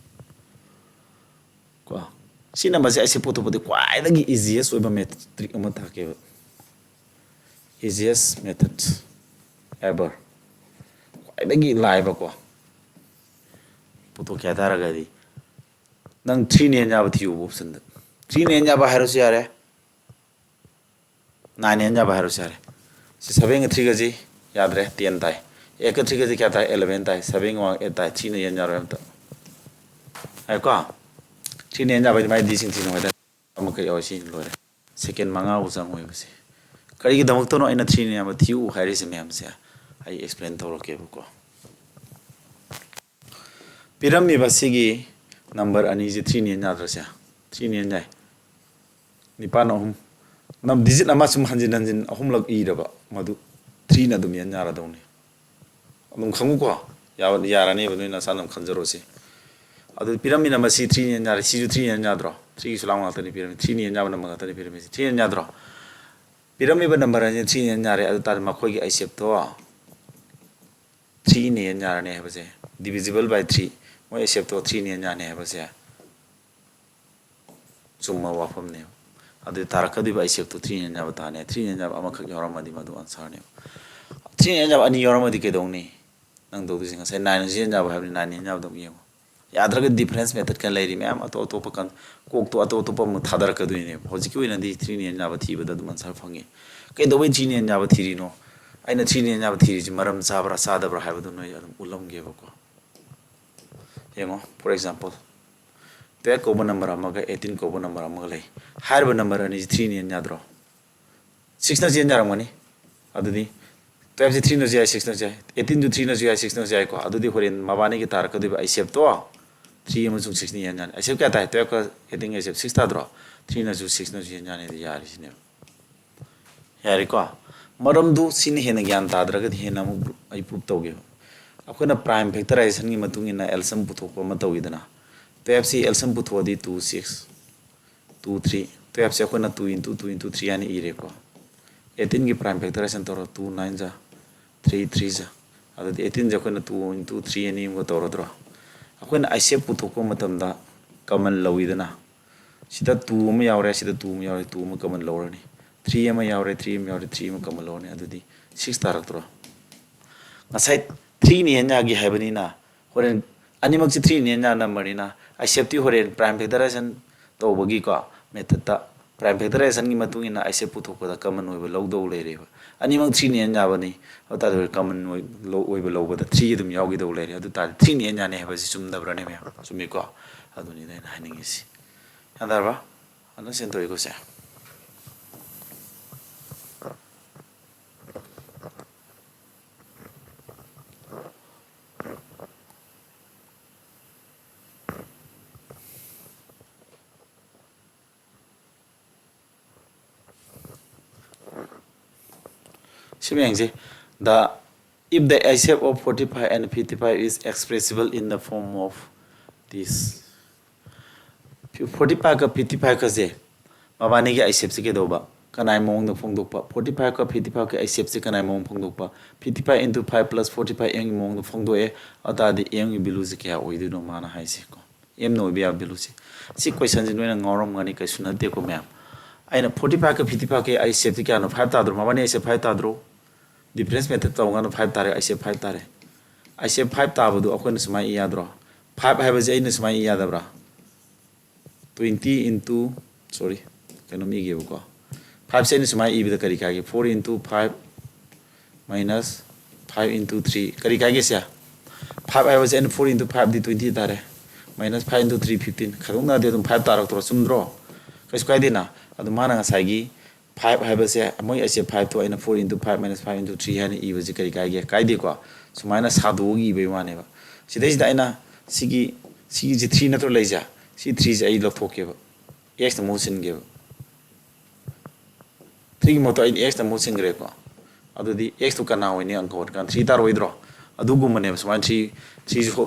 ko si number ji I shape puto puto kwai da gi easiest oiba metric ama ta ke easiest method ever kwai da gi lai ba ko puto kya da ra ga di nang 3 ne nya ba thiu option da 3 ne nya ba haro si are 9 ne nya ba haro si are si 7 ga 3 ga ji याद रहे 10 ताई एक का 3 का क्या था 11 ताई 7 का 8 ताई 3 ने यंजा रहे तो है क्या 3 ने यंजा भाई मैं दिसिंग 3 होता हम के योसी लोरे सेकंड मंगा उजंग होय बसे करी की दमक तो नो इन 3 ने हम थिउ हाइरिस में हम से I explain tꯧꯔꯛꯀꯦꯕꯀꯣ ꯄꯤꯔꯝꯃꯤꯕ ꯁꯤꯒꯤ ꯅꯝꯕꯔ ꯑꯅꯤꯁꯤ 3 ꯅꯦ ꯌꯥꯗ꯭ꯔꯁꯦ 3 ꯅꯦ ꯌꯥꯏ ꯅꯤꯄꯥꯟ ꯑꯍꯨꯝ ꯅꯝ ꯗꯤꯖꯤꯠ ꯑꯃ ꯁꯨꯝ ꯍꯟꯖꯤꯟ ꯍꯟꯖꯤꯟ ꯑꯍꯨꯝꯂꯛ ꯏꯔꯕ ꯃꯗꯨ 3 ꯅ ꯑꯗꯨꯝ ꯌꯥꯔꯗꯧꯅꯤ ꯑꯗꯨꯝ ꯈꯪꯉꯨꯀꯣ ꯌꯥꯔꯅꯤꯕ ꯅꯣꯏ ꯅꯁꯥꯅ ꯈꯟꯖꯔꯣꯁꯤ ꯑꯗꯨ ꯄꯤꯔꯝꯃꯤꯅ ꯃꯁꯤ 3 ꯅꯦ ꯌꯥꯔꯦ ꯁꯤꯁꯨ 3 ꯅꯦ ꯌꯥꯗ꯭ꯔꯣ 3 ꯒꯤ ꯁꯨꯂꯥꯡ ꯉꯥꯛꯇꯅꯤ ꯄꯤꯔꯝꯃꯤ 3 ꯅꯦ ꯌꯥꯕ ꯅꯝꯕꯔ ꯉꯥꯛꯇꯅꯤ ꯄꯤꯔꯝꯃꯤ 3 ꯅꯦ ꯌꯥꯗ꯭ꯔꯣ ꯄꯤꯔꯝꯃꯤꯕ ꯅꯝꯕꯔ ꯑꯅꯤ 3 ꯅꯦ ꯌꯥꯔꯦ ꯑꯗꯨ ꯇꯥꯔꯗꯤ ꯃꯈꯣꯏꯒꯤ ꯑꯥꯏꯁꯦꯞꯇꯣ 3 ꯅꯦ ꯌꯥꯔꯅꯤ ꯍꯥꯏꯕꯁꯦ divisible by 3 ꯃꯣꯏ ꯑꯥꯏꯁꯦꯞꯇꯣ 3 ꯅꯦ ꯌꯥꯔꯅꯤ ꯍꯥꯏꯕꯁꯦ ꯆꯨꯝꯕ ꯋꯥꯐꯝꯅꯦ ꯑꯗꯨ ꯇꯥꯔꯛꯀꯗꯣꯏꯕ ꯑꯥꯏꯁꯦꯞꯇꯣ 3 ꯅꯦ ꯌꯥꯕ ꯇꯥꯅꯤ 3 ꯅꯦ ꯌꯥꯕ ꯑꯃꯈꯛ ꯌꯥꯎꯔꯝꯃꯗꯤ ꯃꯗꯨ ꯑꯟꯁꯔꯅꯦ 3 ꯅꯦ ꯌꯥꯕ ꯑꯅꯤ ꯌꯥꯎꯔꯝꯃꯗꯤ ꯀꯩꯗꯧꯅꯤ ꯅꯪ ꯇꯧꯗꯣꯏꯁꯤ ꯉꯁꯥꯏ 9 ꯅ ꯌꯥꯕ ꯍꯥꯏꯕꯅꯤ 9 ꯅꯦ ꯌꯥꯕꯗꯣ ꯌꯦꯡꯉꯣ ꯌꯥꯗ꯭ꯔꯒ ꯗꯤꯐꯔꯦꯟꯁ ꯃꯦꯊꯗ ꯀ ꯂꯩꯔꯤ ꯃꯌꯥꯝ ꯑꯇꯣꯞ ꯑꯇꯣꯞꯄ ꯀꯣꯛꯇꯣ ꯑꯇꯣꯞ ꯑꯇꯣꯞꯄ ꯑꯃꯨꯛ ꯊꯥꯗꯔꯛꯀꯗꯣꯏꯅꯦꯕ ꯍꯧꯖꯤꯛꯀꯤ ꯑꯣꯏꯅꯗꯤ 3 ꯅꯦ ꯌꯥꯕ ꯊꯤꯕꯗ ꯑꯗꯨꯝ ꯑꯟꯁꯔ ꯐꯪꯉꯤ ꯀꯩꯗꯧꯕꯩ 3 ꯅꯦ ꯌꯥꯕ ꯊꯤꯔꯤꯅꯣ ꯑꯩꯅ 3 ꯅꯦ ꯌꯥꯕ ꯊꯤꯔꯤꯁꯤ ꯃꯔꯝ ꯆꯥꯕ꯭ꯔꯥ ꯆꯥꯗꯕ꯭ꯔꯥ ꯍꯥꯏꯕꯗꯨ ꯅꯣꯏ ꯑꯗꯨꯝ ꯎꯠꯂꯝꯒꯦꯕꯀꯣ ꯌꯦꯡꯉꯣ ꯐꯣꯔ ꯑꯦꯛꯖꯥꯝꯄꯜ 12 ꯀꯧꯕ ꯅꯝꯕꯔ ꯑꯃꯒ 18 ꯀꯧꯕ ꯅꯝꯕꯔ ꯑꯃꯒ ꯂꯩ ꯍꯥꯏꯔꯤꯕ ꯅꯝꯕꯔ ꯑꯅꯤꯁꯤ 3 ꯅꯦ ꯌꯥꯗ꯭ꯔꯣ 6 ꯅꯁꯨ ꯌꯥꯔꯝꯒꯅꯤ ꯑꯗꯨꯗꯤ 12 ꯁꯤ 3 ꯅꯁꯨ ꯌꯥꯏ 6 ꯅꯁꯨ ꯌꯥꯏ 18 ꯁꯨ 3 ꯅꯁꯨ ꯌꯥꯏ 6 ꯅꯁꯨ ꯌꯥꯏꯀꯣ ꯑꯗꯨꯗꯤ ꯍꯣꯔꯦꯟ ꯃꯕꯥꯅꯤꯒꯤ ꯇꯥꯔꯛꯀꯗꯣꯏꯕ ꯑꯥꯏꯁꯦꯞꯇꯣ 3 ꯑꯃꯁꯨꯡ 6 ꯅ ꯌꯥꯅꯤ ꯑꯥꯏꯁꯦꯞ ꯀꯌꯥ ꯇꯥꯏ 12 ꯀ 18 ꯑꯥꯏꯁꯦꯞ 6 ꯇꯥꯗ꯭ꯔꯣ 3 ꯅꯁꯨ 6 ꯅꯁꯨ ꯌꯥꯅꯤ ꯌꯥꯔꯤꯁꯤꯅꯦꯕ ꯌꯥꯔꯦꯀꯣ ꯃꯔꯝꯗꯨ ꯁꯤꯅ ꯍꯦꯟꯅ ꯒ꯭ꯌꯥꯟ ꯇꯥꯗ꯭ꯔꯒꯗꯤ ꯍꯦꯟꯅ ꯑꯃꯨꯛ ꯑꯩ ꯄ꯭ꯔꯨꯞ ꯇꯧꯒꯦꯕ ꯑꯩꯈꯣꯏꯅ ꯄ꯭ꯔꯥꯏꯝ ꯐꯦꯛꯇराꯏꯖꯦꯁꯟꯒꯤ ꯃꯇꯨꯡ ꯏꯟꯅ ꯑꯦꯜꯁꯝ ꯄꯨꯊꯣꯛꯄ ꯑꯃ ꯇꯧꯋꯤꯗꯅ 12 ꯁꯤ ꯑꯦꯜꯁꯝ ꯄꯨꯊꯣꯛꯑꯗꯤ 2 6 2 3 12 ꯁꯤ ꯑꯩꯈꯣꯏꯅ 2 ꯏꯟꯇꯨ 2 ꯏꯟꯇꯨ 3 ꯍꯥꯏꯅ ꯏꯔꯦꯀꯣ 18 ꯒꯤ ꯄ꯭ꯔꯥꯏꯝ ꯐꯦꯛꯇराꯏꯖꯦꯁꯟ ꯇꯧꯔꯣ 2 9 ꯖꯥ 3 3 ꯖꯥ ꯑꯗꯨꯗꯤ 18 ꯁꯦ ꯑꯩꯈꯣꯏꯅ 2 ꯏꯟꯇꯨ 3 ꯑꯅꯤ ꯑꯃꯒ ꯇꯧꯔꯗ꯭ꯔꯣ ꯑꯩꯈꯣꯏꯅ ꯑꯥꯏꯁꯦꯞ ꯄꯨꯊꯣꯛꯄ ꯃꯇꯝꯗ ꯀꯃꯟ ꯂꯧꯋꯤꯗꯅ sida 2 ꯑꯃ ꯌꯥꯎꯔꯦ sida 2 ꯑꯃ ꯌꯥꯎꯔꯦ 2 ꯑꯃ common ꯂꯧꯔꯅꯤ 3 ꯑꯃ ꯌꯥꯎꯔꯦ 3 ꯑꯃ ꯌꯥꯎꯔꯦ 3 ꯑꯃ common ꯂꯧꯔꯅꯤ ꯑꯗꯨꯗꯤ 6 ꯇꯥꯔꯛꯇ꯭ꯔꯣ ngасai 3 ꯅꯦ ꯌꯥꯒꯤ ꯍꯥꯏꯕꯅꯤꯅ ꯍꯣꯔꯦꯟ ꯑꯅꯤꯃꯛꯁꯤ 3 ꯅꯦ ꯌꯥ ꯅꯝꯕꯔꯅꯤना ꯑꯥꯏꯁꯦꯞꯇꯤ ꯍꯣꯔꯦꯟ ꯄ꯭ꯔꯥꯏꯝ ꯐꯦꯛꯇराꯏꯖꯦꯁꯟ ꯇꯧꯕꯒꯤ ꯀꯣ ꯃꯦꯊꯗꯇ ꯄ꯭ꯔꯥꯏꯝ ꯐꯦꯛꯇराꯏꯖꯦꯁꯟꯒꯤ ꯃꯇꯨꯡ ꯏꯟꯅ ꯑꯥꯏꯁꯦꯞ ꯄꯨꯊꯣꯛꯄꯗ common ꯑꯣꯏꯕ ꯂꯧꯗꯧ ꯂꯩꯔꯦꯕ ꯑꯅꯤꯃꯛ 3 ꯅꯦ ꯌꯥꯕꯅꯤ ꯑꯗꯨ common ꯑꯣꯏꯕ ꯂꯧꯕꯗ 3 ꯑꯗꯨꯝ ꯌꯥꯎꯒꯤꯗꯧ ꯂꯩꯔꯦ ꯑꯗꯨ ꯇꯥꯔꯗꯤ 3 ꯅꯦ ꯌꯥꯅꯤ ꯍꯥꯏꯕꯁꯤ ꯆꯨꯝꯗꯕ꯭ꯔꯅꯦ ꯃꯌꯥꯝ ꯆꯨꯝꯃꯤꯀꯣ ꯑꯗꯨꯅꯤꯗ ꯑꯩꯅ ꯍꯥꯏꯅꯤꯡꯉꯤꯁꯤ ꯌꯥꯗ꯭ꯔꯕ understand ꯇꯧꯏꯀꯣ say Simyangji, the if the ASAP of 45 and 55 is expressible in the form of this 45 ka 55 ka je mabani ki ASAP se ke doba kanai mong da phongdokpa 45 ka 55 ka ASAP se kanai mong phongdokpa 55 into 5 plus 45 yang mong da phongdoe ata de yang bilu se kya oidu no mana haise ko em no bia bilu si question ji noina ngorom ngani ka suna te ko ma'am aina 45 ka 55 ka ASAP se kya no 5 ta dro mabani ASAP 5 ta dro difference method tawngana 5 tare I say 5 tare I say 5 tabadu akoina sumai iyadro 5 haibase aina sumai iyadabra 20 into sorry kano mi gebo ko 5 se aina sumai ibida kari kage 4 into 5 minus 5 into 3 kari kage sia 5 haibase aina 4 into 5 di 20 tare minus 5 into 3 15 khadungna de dum 5 tarak tro sumdro kais kaidina adu mana ngasai 5 haibase amoi ase 5 to aina 4 into 5 minus 5 into 3 hani ibase kari kaige kaide ko sumaina sadogi ibe wane ba sidai sida aina sigi ji 3 natro leija si 3 je ai lokhoke ba x the motion ge 3 mo to ai x the motion gre ko adu di x to kana hoini ang ko kan 3 tar hoidro adu gumane sumaina 3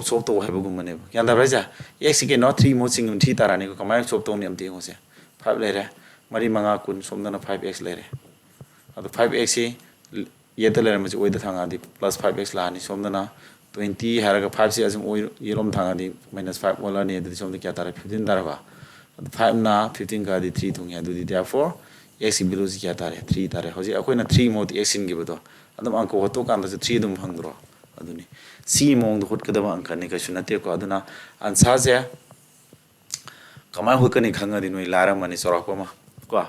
sof to haiba gumane ba yanda braja x ke no 3 motion 3 tarani ko kamai sof to ni amti ngose 5 lere mari manga kun somdana 5x lere adu 5x se yeta lere maji oida thanga di plus 5x la ni somdana 20 haraga 5 se asum oi yerom thanga di minus 5 wala ni adu somda kya tara 15 tara ba adu 5 na 15 ka di 3 thungi adu di therefore x below ji kya tare 3 tare hoji akoina 3 mod x in gibodo adum anko hoto kan da 3 dum hangdro aduni c mong do hot kadaba anka ni ka sunate ko aduna answer je kamai hukani khanga di noi lara mani sorok ma ko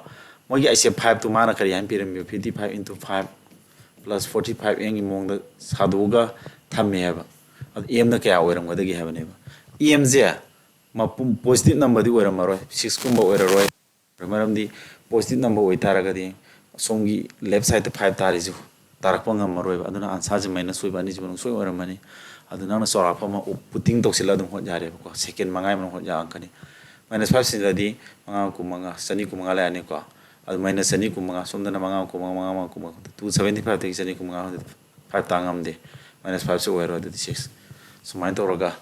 mogi I say 5 to mana kari han piram 55 into 5 plus 45 yang mong da saduga thamme haba ad em na kya oiram ga dagi haba ne ba em je ma positive number di oiram maroi 6 kumba oiraroi maram di positive number oitara ga di songi left side 5 tari ju tarak pangam maroi aduna answer je minus soi bani jibon soi ora mani aduna na sora pa ma putting to sila dum hot jare ko second mangai man hot ja angkani minus 5 sin ladi manga ku manga sani ku manga la ani ko ad minus sani ku manga somda na manga ku manga 275 te sani ku manga 5 tangam de minus 5 so ora de 6 so main to roga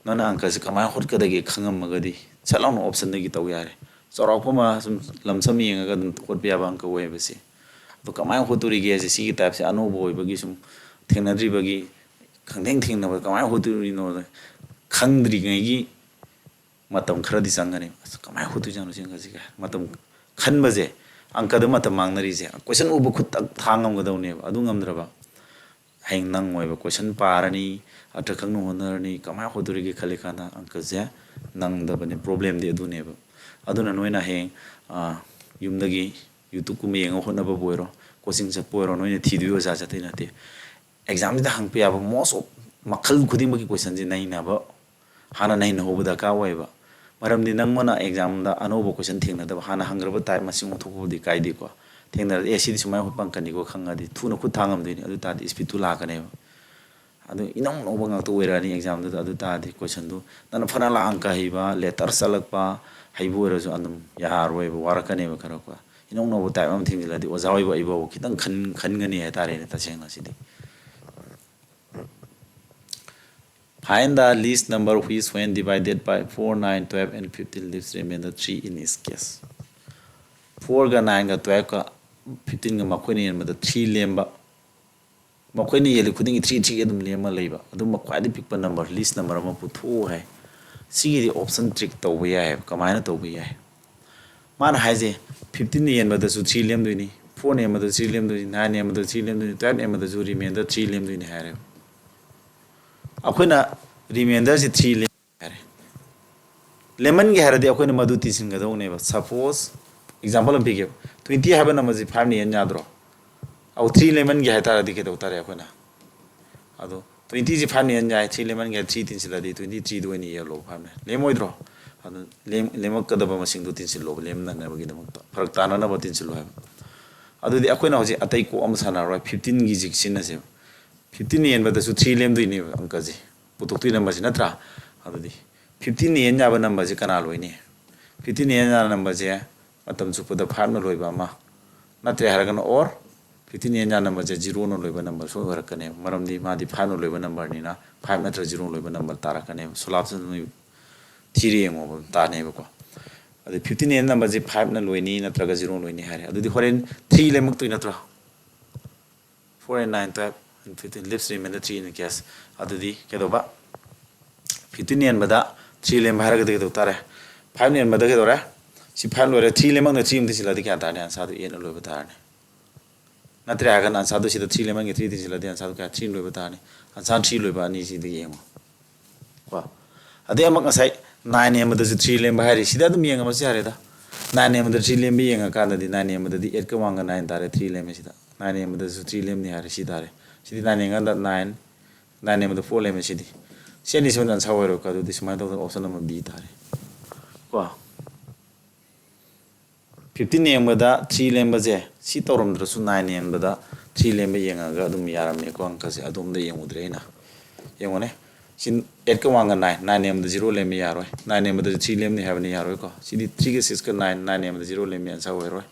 nana angka se kamai hot ka de khangam magadi chalong option de gi taw yare sora pa ma lamsam yeng ga dum hot biya bang ko we besi तो कमाय होतुरी गे से सी type से अनुभव होइबगी सुम थेंगनद्री बगी खंगथेंग थेंगनब कमाय होतुरी no खंगद्री गई मतम खरदि संगने कमाय होतु जानो सिंग से मतम खनबजे अंकद मतम मांगनरी से क्वेश्चन उब खुद थांगम गदौने अदु ngमद्रबा हाइंग नंग मोइबा क्वेश्चन पारनी अथ खंगनो होनरनी कमाय होतुरी गे खले खाना अंक जे नंग दबने प्रॉब्लम दे अदुनेबा अदुना नोइना हेंग युमदगी YouTube को मेंग होना बोइरो कोचिंग से पोइरो नोइने थिदियो जा जाते नते एग्जाम दा हंग पे अब मोस्ट ऑफ मखल खुदिंग बकी क्वेश्चन जे नहीं नाबो हाना नहीं होबदा का वाइबा मरम दि नंगमना एग्जाम दा अनोबो क्वेश्चन थेंगना दा हाना हंग्रब टाइप मसिंग थोबदि काइदि को थेंगना ए सी सुमाय होपंग कनि को खंगादि थुना खुद थांगम दिनि अदु तादि स्पीड तु लाकने अदु इनंग नोबो ngak to वेरानी एग्जाम दा अदु तादि क्वेश्चन दु नन फना ला अंक हिबा लेटर सलकपा हाइबो रजु अनम यारोय वारकने खरा को इनों नोबो टाइम हम थिंगलादि ओजावइबो इबो खितंग खनगनी है तारे ने तसेंगना सिदि find the least number which when divided by 4 9 12 and 15 leaves remainder 3 in this case 4 ga 9 ga 12 ga 15 ga makhoi ne ma 3 lemba makhoi ne yeli khuding 3 3 adum lema leiba adum kwadi pick number least number ma putho hai sigi option trick to we hai kamaina to we hai man haije 15 yen ma da su 3 lem doini 4 ne ma da 3 lem doini 9 ne ma da 3 lem doini 12 ne ma da su remainder 3 lem doini hare akoina remainder se 3 lem hare lemon ge hare de akoina madu tisin ga dau ne ba suppose example am bige 20 have na ma ji 5 ne yan ya dro au 3 lemon ge hata di ke dau tare akoina ado 20 ji 5 ne yan ya 3 lemon ge 3 tin sila di 23 do ni yellow 5 ne lemoi dro lemak कदबा मसिंग दो तीन लो लेम ननबगी दमक फरक ताना न तीन लो है अदुदि अखोना होजे अतै को अम साना रो 15 गी जिक सिन से 15 येन बदसु 3 लेम दुइनि अंक जे पुतुक्ति नंबर से नत्रा अदुदि 15 येन जाबा नंबर से कना लोइने 15 येन जा नंबर से मतम सुपद फार्म लोइबा मा नत्रे हरगन और 15 येन जा नंबर से 0 नो लोइबा नंबर सो हरकने मरमदि मादि फार्म लोइबा नंबर निना 5 नत्र 0 लोइबा नंबर तारकने सोलाप्सन थिरी येंगो तानेबको अदि 15 येन नंबर जे 5 न लोइनी नत्रगा 0 लोइनी हारे अदुदि होरेन 3 लेमक तुइ नत्र 4 and 9 12 and 15 lives remainder 3 in the case अदुदि केदोबा 15 येन बदा 3 लेम हारगा देदो तारे 5 येन बदा केदोरा सि 5 लोरे 3 लेमक न 3 दिसिला दि क्या ताने आंसा दु येन लोइबा तारने नत्रे आगन आंसा दु सिदा 3 लेमक 3 दिसिला दि आंसा दु क्या 3 लोइबा तारने आंसा 3 लोइबा नि सि दि येंगो वा अदे अमक असai 9 एम द 3 लेम बाहरी सिदा दम येंगा मसे हारेदा 9 एम द 3 लेम बि येंगा कान दि 9 एम द 8 का वांगा 9 तारे 3 लेम सिदा 9 एम द 3 लेम नि हारे सिदा रे सिदि 9 एंगा द 9 9 एम द 4 लेम सिदि सेनि सोन सावरो का दि स्माइल द ऑप्शन नंबर बी तारे को 15 एम द 3 लेम बजे सि तोरम द्रसु 9 एम द 3 लेम येंगा गा दुम यारम ने को अंक से अदुम द येंगुद्रे ना येंगोने sin 8 ka wanga 9 9 em the 0 lem yaroi 9 em the 3 lem ni have ni yaroi ko sidi 3 ka 6 ka 9 9 em the 0 lem yan sa roi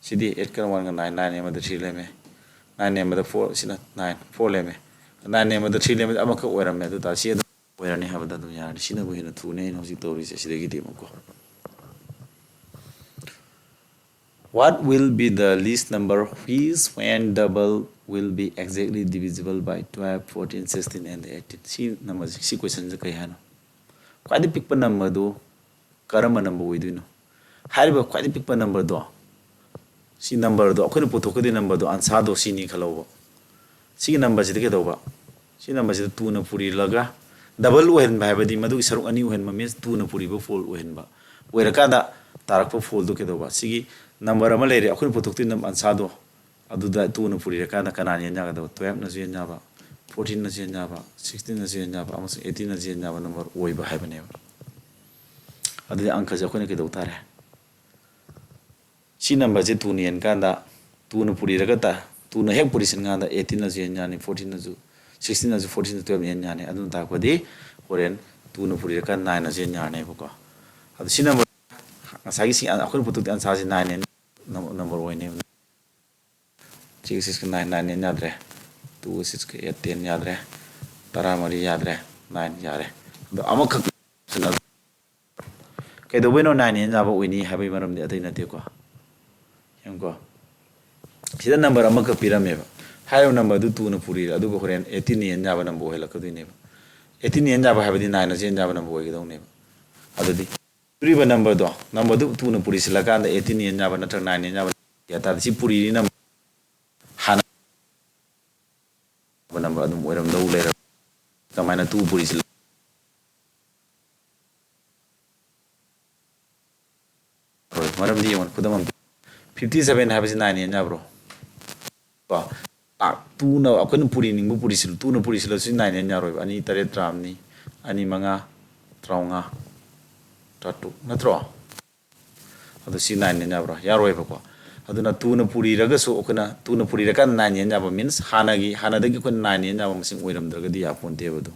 sidi 8 ka wanga 9 9 em the 3 lem 9 em the 4 sina 9 4 lem 9 em the 3 lem amaka oram me ta si oirani have da du yar sina bu hina thu ne no si tori se sidi gi ko what will be the least number whose when double will be exactly divisible by 12 14 16 and 18 si number si question je kai hano kwadi pick pa number do karama number we do no hariba kwadi pick pa number do si number do akhoi puthok de number do answer do si ni khalo si number je ke do ba si number je 2 na puri laga double when ba ba di madu saruk ani when ma means 2 na puri ba fold when ba wera ka da tarak pa fold do ke do ba si number ama le re akhoi puthok de number answer do अदुदा तू न पुरी का ना कनानी जागा दो 12 न जिन जाबा 14 न जिन जाबा 16 न जिन जाबा अमस 18 न जिन जाबा नंबर ओइ बा हाइबने अदुदि अंक जे कोने के दो तारे सी नंबर जे 2 नियन का दा 2 न पुरी रगा ता 2나 ꯍꯦꯛ ꯄꯨꯔꯤꯁꯤꯟꯀꯥꯟꯗ 18ꯅꯁꯨ ꯍꯦꯟ ꯌꯥꯅꯤ 14ꯅꯁꯨ 16ꯅꯁꯨ 14ꯅꯁꯨ 12 ꯍꯦꯟ ꯌꯥꯅꯤ ꯑꯗꯨꯅ ꯇꯥꯛꯄꯗꯤ ꯍꯣꯔꯦꯟ 2ꯅ ꯄꯨꯔꯤꯔꯀꯥꯟꯗ 9ꯅꯁꯨ ꯍꯦꯟ ꯌꯥꯔꯅꯦꯕꯀꯣ ꯑꯗꯣ ꯁꯤ ꯅꯝꯕꯔ ꯉꯁꯥꯏꯒꯤ ꯑꯩꯈꯣꯏꯅ ꯄꯨꯊꯣꯛꯇ ꯑꯟꯁꯥꯔꯁꯤ 9 ꯍꯦꯟ ꯅꯝꯕꯔ ꯑꯣꯏꯅꯦꯕ 3ꯒ 6ꯒ 9 9 ꯍꯦꯟ ꯌꯥꯗ꯭ꯔꯦ 2ꯒ 6ꯒ 8 10 ꯌꯥꯗ꯭ꯔꯦ 13 ꯌꯥꯗ꯭ꯔꯦ 9 ꯌꯥꯔꯦ ꯑꯗꯣ ꯑꯃꯈꯛ ꯀꯩꯗꯧꯕꯩꯅꯣ 9 ꯍꯦꯟ ꯌꯥꯕ ꯑꯣꯏꯅꯤ ꯍꯥꯏꯕꯒꯤ ꯃꯔꯝꯗꯤ ꯑꯇꯩ ꯅꯠꯇꯦꯀꯣ ꯌꯦꯡꯉꯨꯀꯣ sida number amaka pirameba higher number du 2 na puri aduga horen 18 yen jaba number helakadoineba 18 yen jaba habadi 9 na jen jaba number oigidauneba adudi puriba number du 2 na puri silakanda 18 yen jaba natra 9 yen jaba yata si puri ni number hana number adum oiram dau lera kamaina 2 puri sil maram di yon kudamam 57 habasi 9 yen jabro two na akwai puri ningbu puri sil two na puri sil su 9 yen yaroi ani tare tramni ani manga traunga tatu natro adu si 9 yen yabro yaroi ba ko aduna two na puri raga so okana two na puri raga 9 yen yaba means hanadagi ko 9 yen yaba masing oiram draga di yaponte badu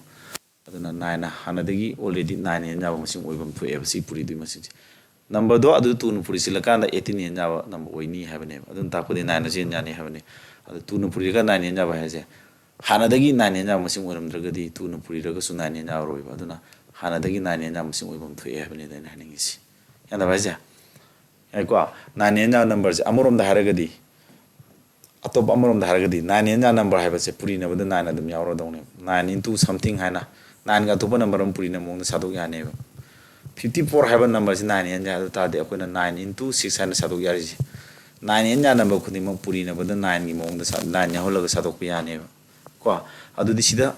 aduna 9 hanadagi already 9 yen yaba masing oibam thoe ba si puri du masing number do adu two na puri sil kanda 18 yen yaba number oini habane adun takode 9 na jen yani habane adu two na puri raga 9 yen yaba haje hanadagi 9 yen yaba masing oiram draga di two na puri raga su 9 yen yaba roi ba aduna hanadagi 9 yen yaba masing oibam thoe habane dai haningisi yanda baje ai ko 9 yen yaba number amorom da haragadi atop amorom da haragadi 9 yen yaba number haiba se puri na bada 9 adum yawro dawne 9 into something haina 9 ga topa number am puri na mong sadok yani 54 haiba number is 9 yen ja ta de akoina 9 into 6 haina sadok yari 9 yen ja number khudi mong puri na bada 9 gi mong da 9 ya holaga sadok pi yani ko adu di sida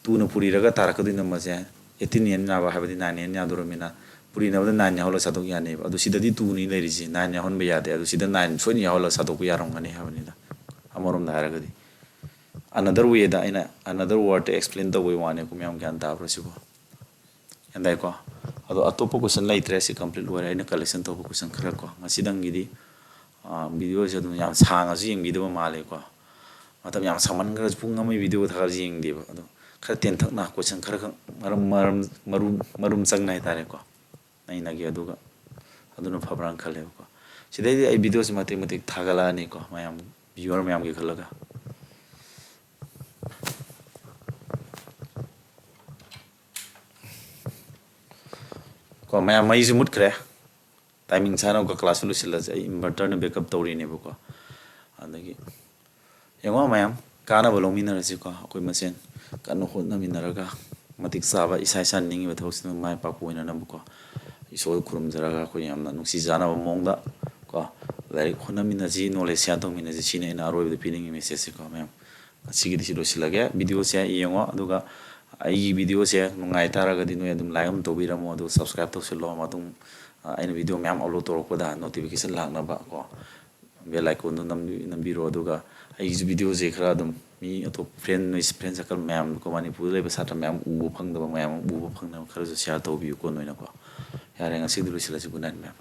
2 na puri raga tarakadu number se 18 yen ja ba haiba di 9 yen ja doromina puri na bada 9 ya hola sadok yani adu sida di 2 ni leri ji 9 ya hon be yade adu sida 9 soini ya hola sadok yarom ngani habani da amorom da haragadi another way da ina another word to explain the way one ko myam gyan ta prosibo andai ko ado atopo question laitre si complete wara ina collection to question khara ko masidang gidi video se dum yam sanga su yeng video male ko matam yam saman gar pung ngamai video thar yeng di ba ado khara ten thak na question khara marum chang nai tare ko nai na gi aduga aduna phabrang khale ko sidai ai video se mate mate thagala ni ko mayam viewer mayam gi khalaga ko mayam mai su mut khre timing sana ko class lu sila ai inverter na backup tori ne ko andagi yengo mayam kana bolong mina rasi ko akoi masen kanu hot na minaraga matik saba isai san ningi ba thos na mai pa ko ina na ko iso kurum jaraga ko yam na nuksi jana ba mongda ko lai khona mina ji knowledge ya to mina ji chine na roi the feeling message ko mayam sigi di lo silage video se yengo aduga ai video se nungai taraga di noi adum like am to biramo adu subscribe to silo ma tum aina video myam upload to ko da notification lakna ba ko bell icon do nambiro aduga ai video je khara dum mi ato friend circle myam ko mani pu le ba satra myam u phang da myam u phang na khara share to bi ko noi na ko yare ngasi du sila si gunan myam